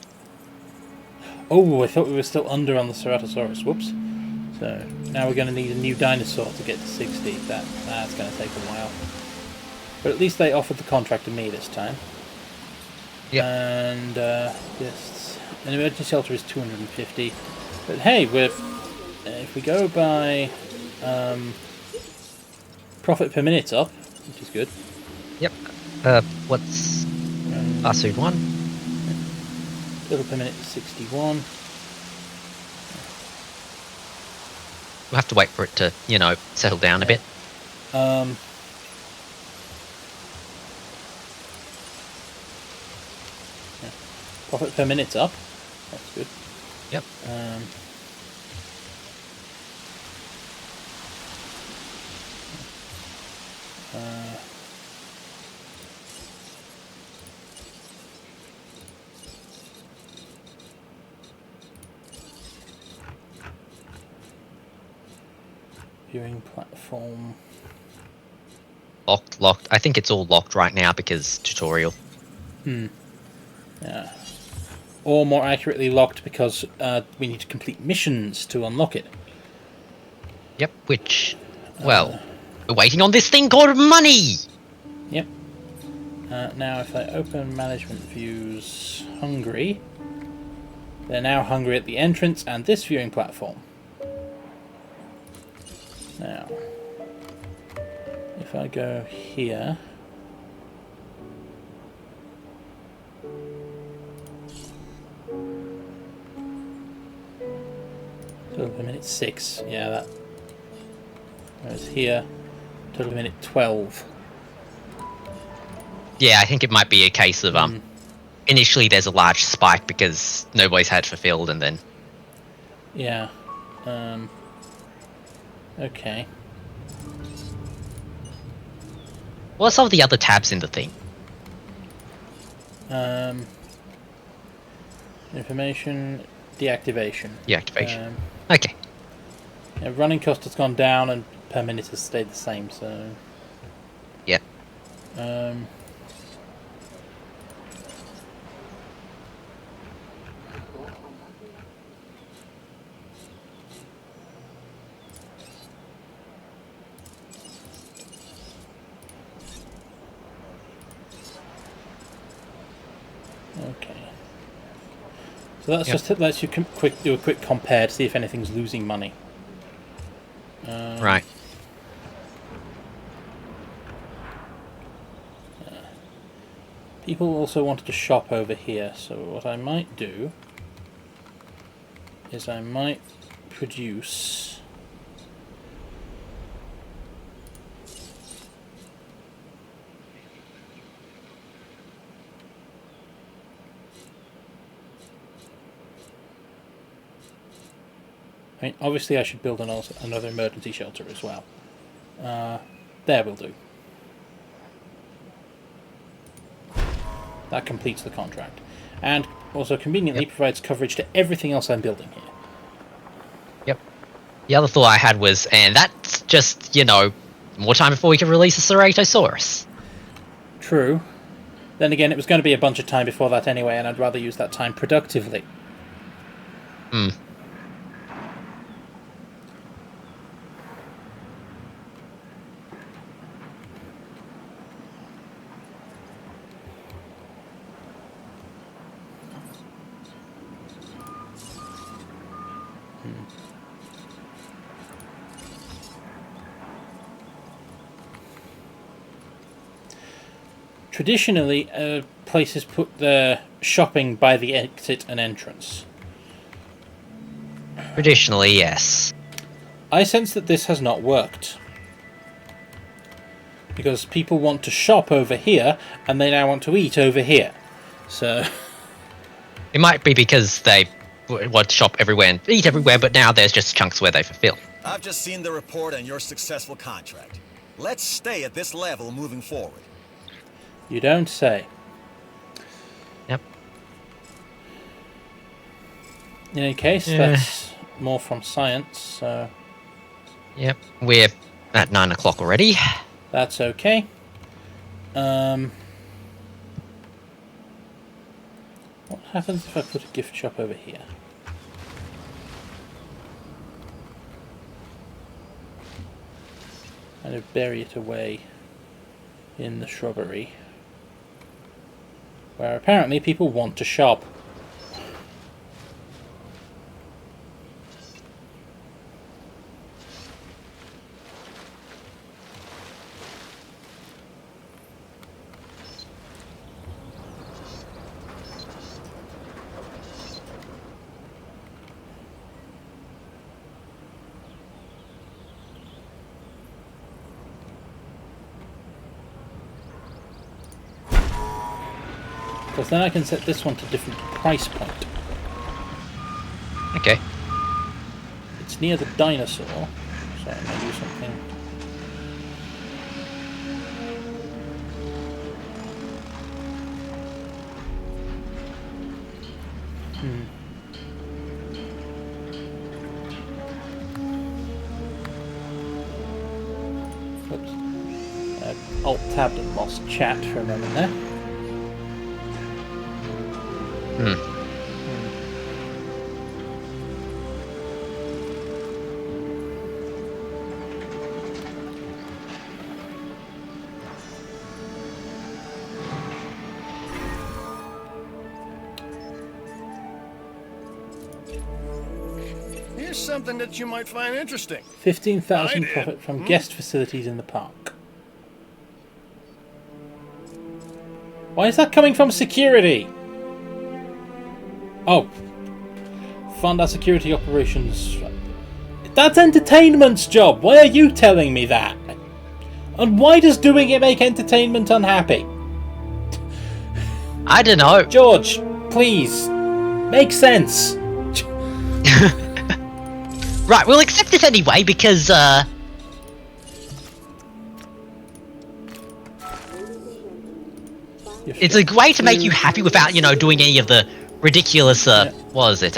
S1: Oh, I thought we were still under on the Ceratosaurus. Whoops. So now we're going to need a new dinosaur to get to 60. That's going to take a while. But at least they offered the contract to me this time.
S2: Yeah.
S1: And this an emergency shelter is 250. But hey, if we go by profit per minute's up, which is good.
S2: Yep. What's Asu 1?
S1: Total per minute is 61.
S2: We'll have to wait for it to, settle down a bit.
S1: Profit per minute's up. That's good.
S2: Yep.
S1: Viewing platform.
S2: Locked. I think it's all locked right now because tutorial.
S1: Yeah. Or more accurately, locked because we need to complete missions to unlock it.
S2: Yep, which, we're waiting on this thing called money!
S1: Yep. Now if I open management views Hungary, they're now hungry at the entrance and this viewing platform. Now, if I go here... Total per minute 6, yeah, that. Whereas here, total per minute 12.
S2: Yeah, I think it might be a case of initially there's a large spike because nobody's had fulfilled, and then
S1: Yeah. Okay.
S2: what are some of the other tabs in the thing?
S1: Information deactivation.
S2: Deactivation. Okay.
S1: Yeah, running cost has gone down and per minute has stayed the same, so...
S2: Yep.
S1: Okay. So that's just lets you do a quick compare to see if anything's losing money.
S2: Right.
S1: People also wanted to shop over here, so what I might do is I might produce I mean, obviously I should build another emergency shelter as well. There will do. That completes the contract. And also conveniently provides coverage to everything else I'm building here.
S2: Yep. The other thought I had was, and that's just, more time before we can release a Ceratosaurus.
S1: True. Then again, it was going to be a bunch of time before that anyway, and I'd rather use that time productively. Traditionally, places put their shopping by the exit and entrance.
S2: Traditionally, yes.
S1: I sense that this has not worked. Because people want to shop over here, and they now want to eat over here. So...
S2: It might be because they want to shop everywhere and eat everywhere, but now there's just chunks where they fulfill.
S6: I've just seen the report on your successful contract. Let's stay at this level moving forward.
S1: You don't say.
S2: Yep.
S1: In any case, that's more from science, so...
S2: Yep, we're at 9 o'clock already.
S1: That's okay. What happens if I put a gift shop over here? Kind of bury it away in the shrubbery, where apparently people want to shop. Because then I can set this one to a different price point.
S2: Okay.
S1: It's near the dinosaur, so I'm going to do something. Oops. Alt-tabbed and lost chat for a moment there.
S4: Here's something that you might find interesting.
S1: 15,000 profit from guest facilities in the park. Why is that coming from security? Oh. Fund our security operations. That's entertainment's job. Why are you telling me that? And why does doing it make entertainment unhappy?
S2: I don't know.
S1: George, please. Make sense.
S2: Right, we'll accept it anyway because, it's a way to make you happy without, you know, doing any of the ridiculous, what is it,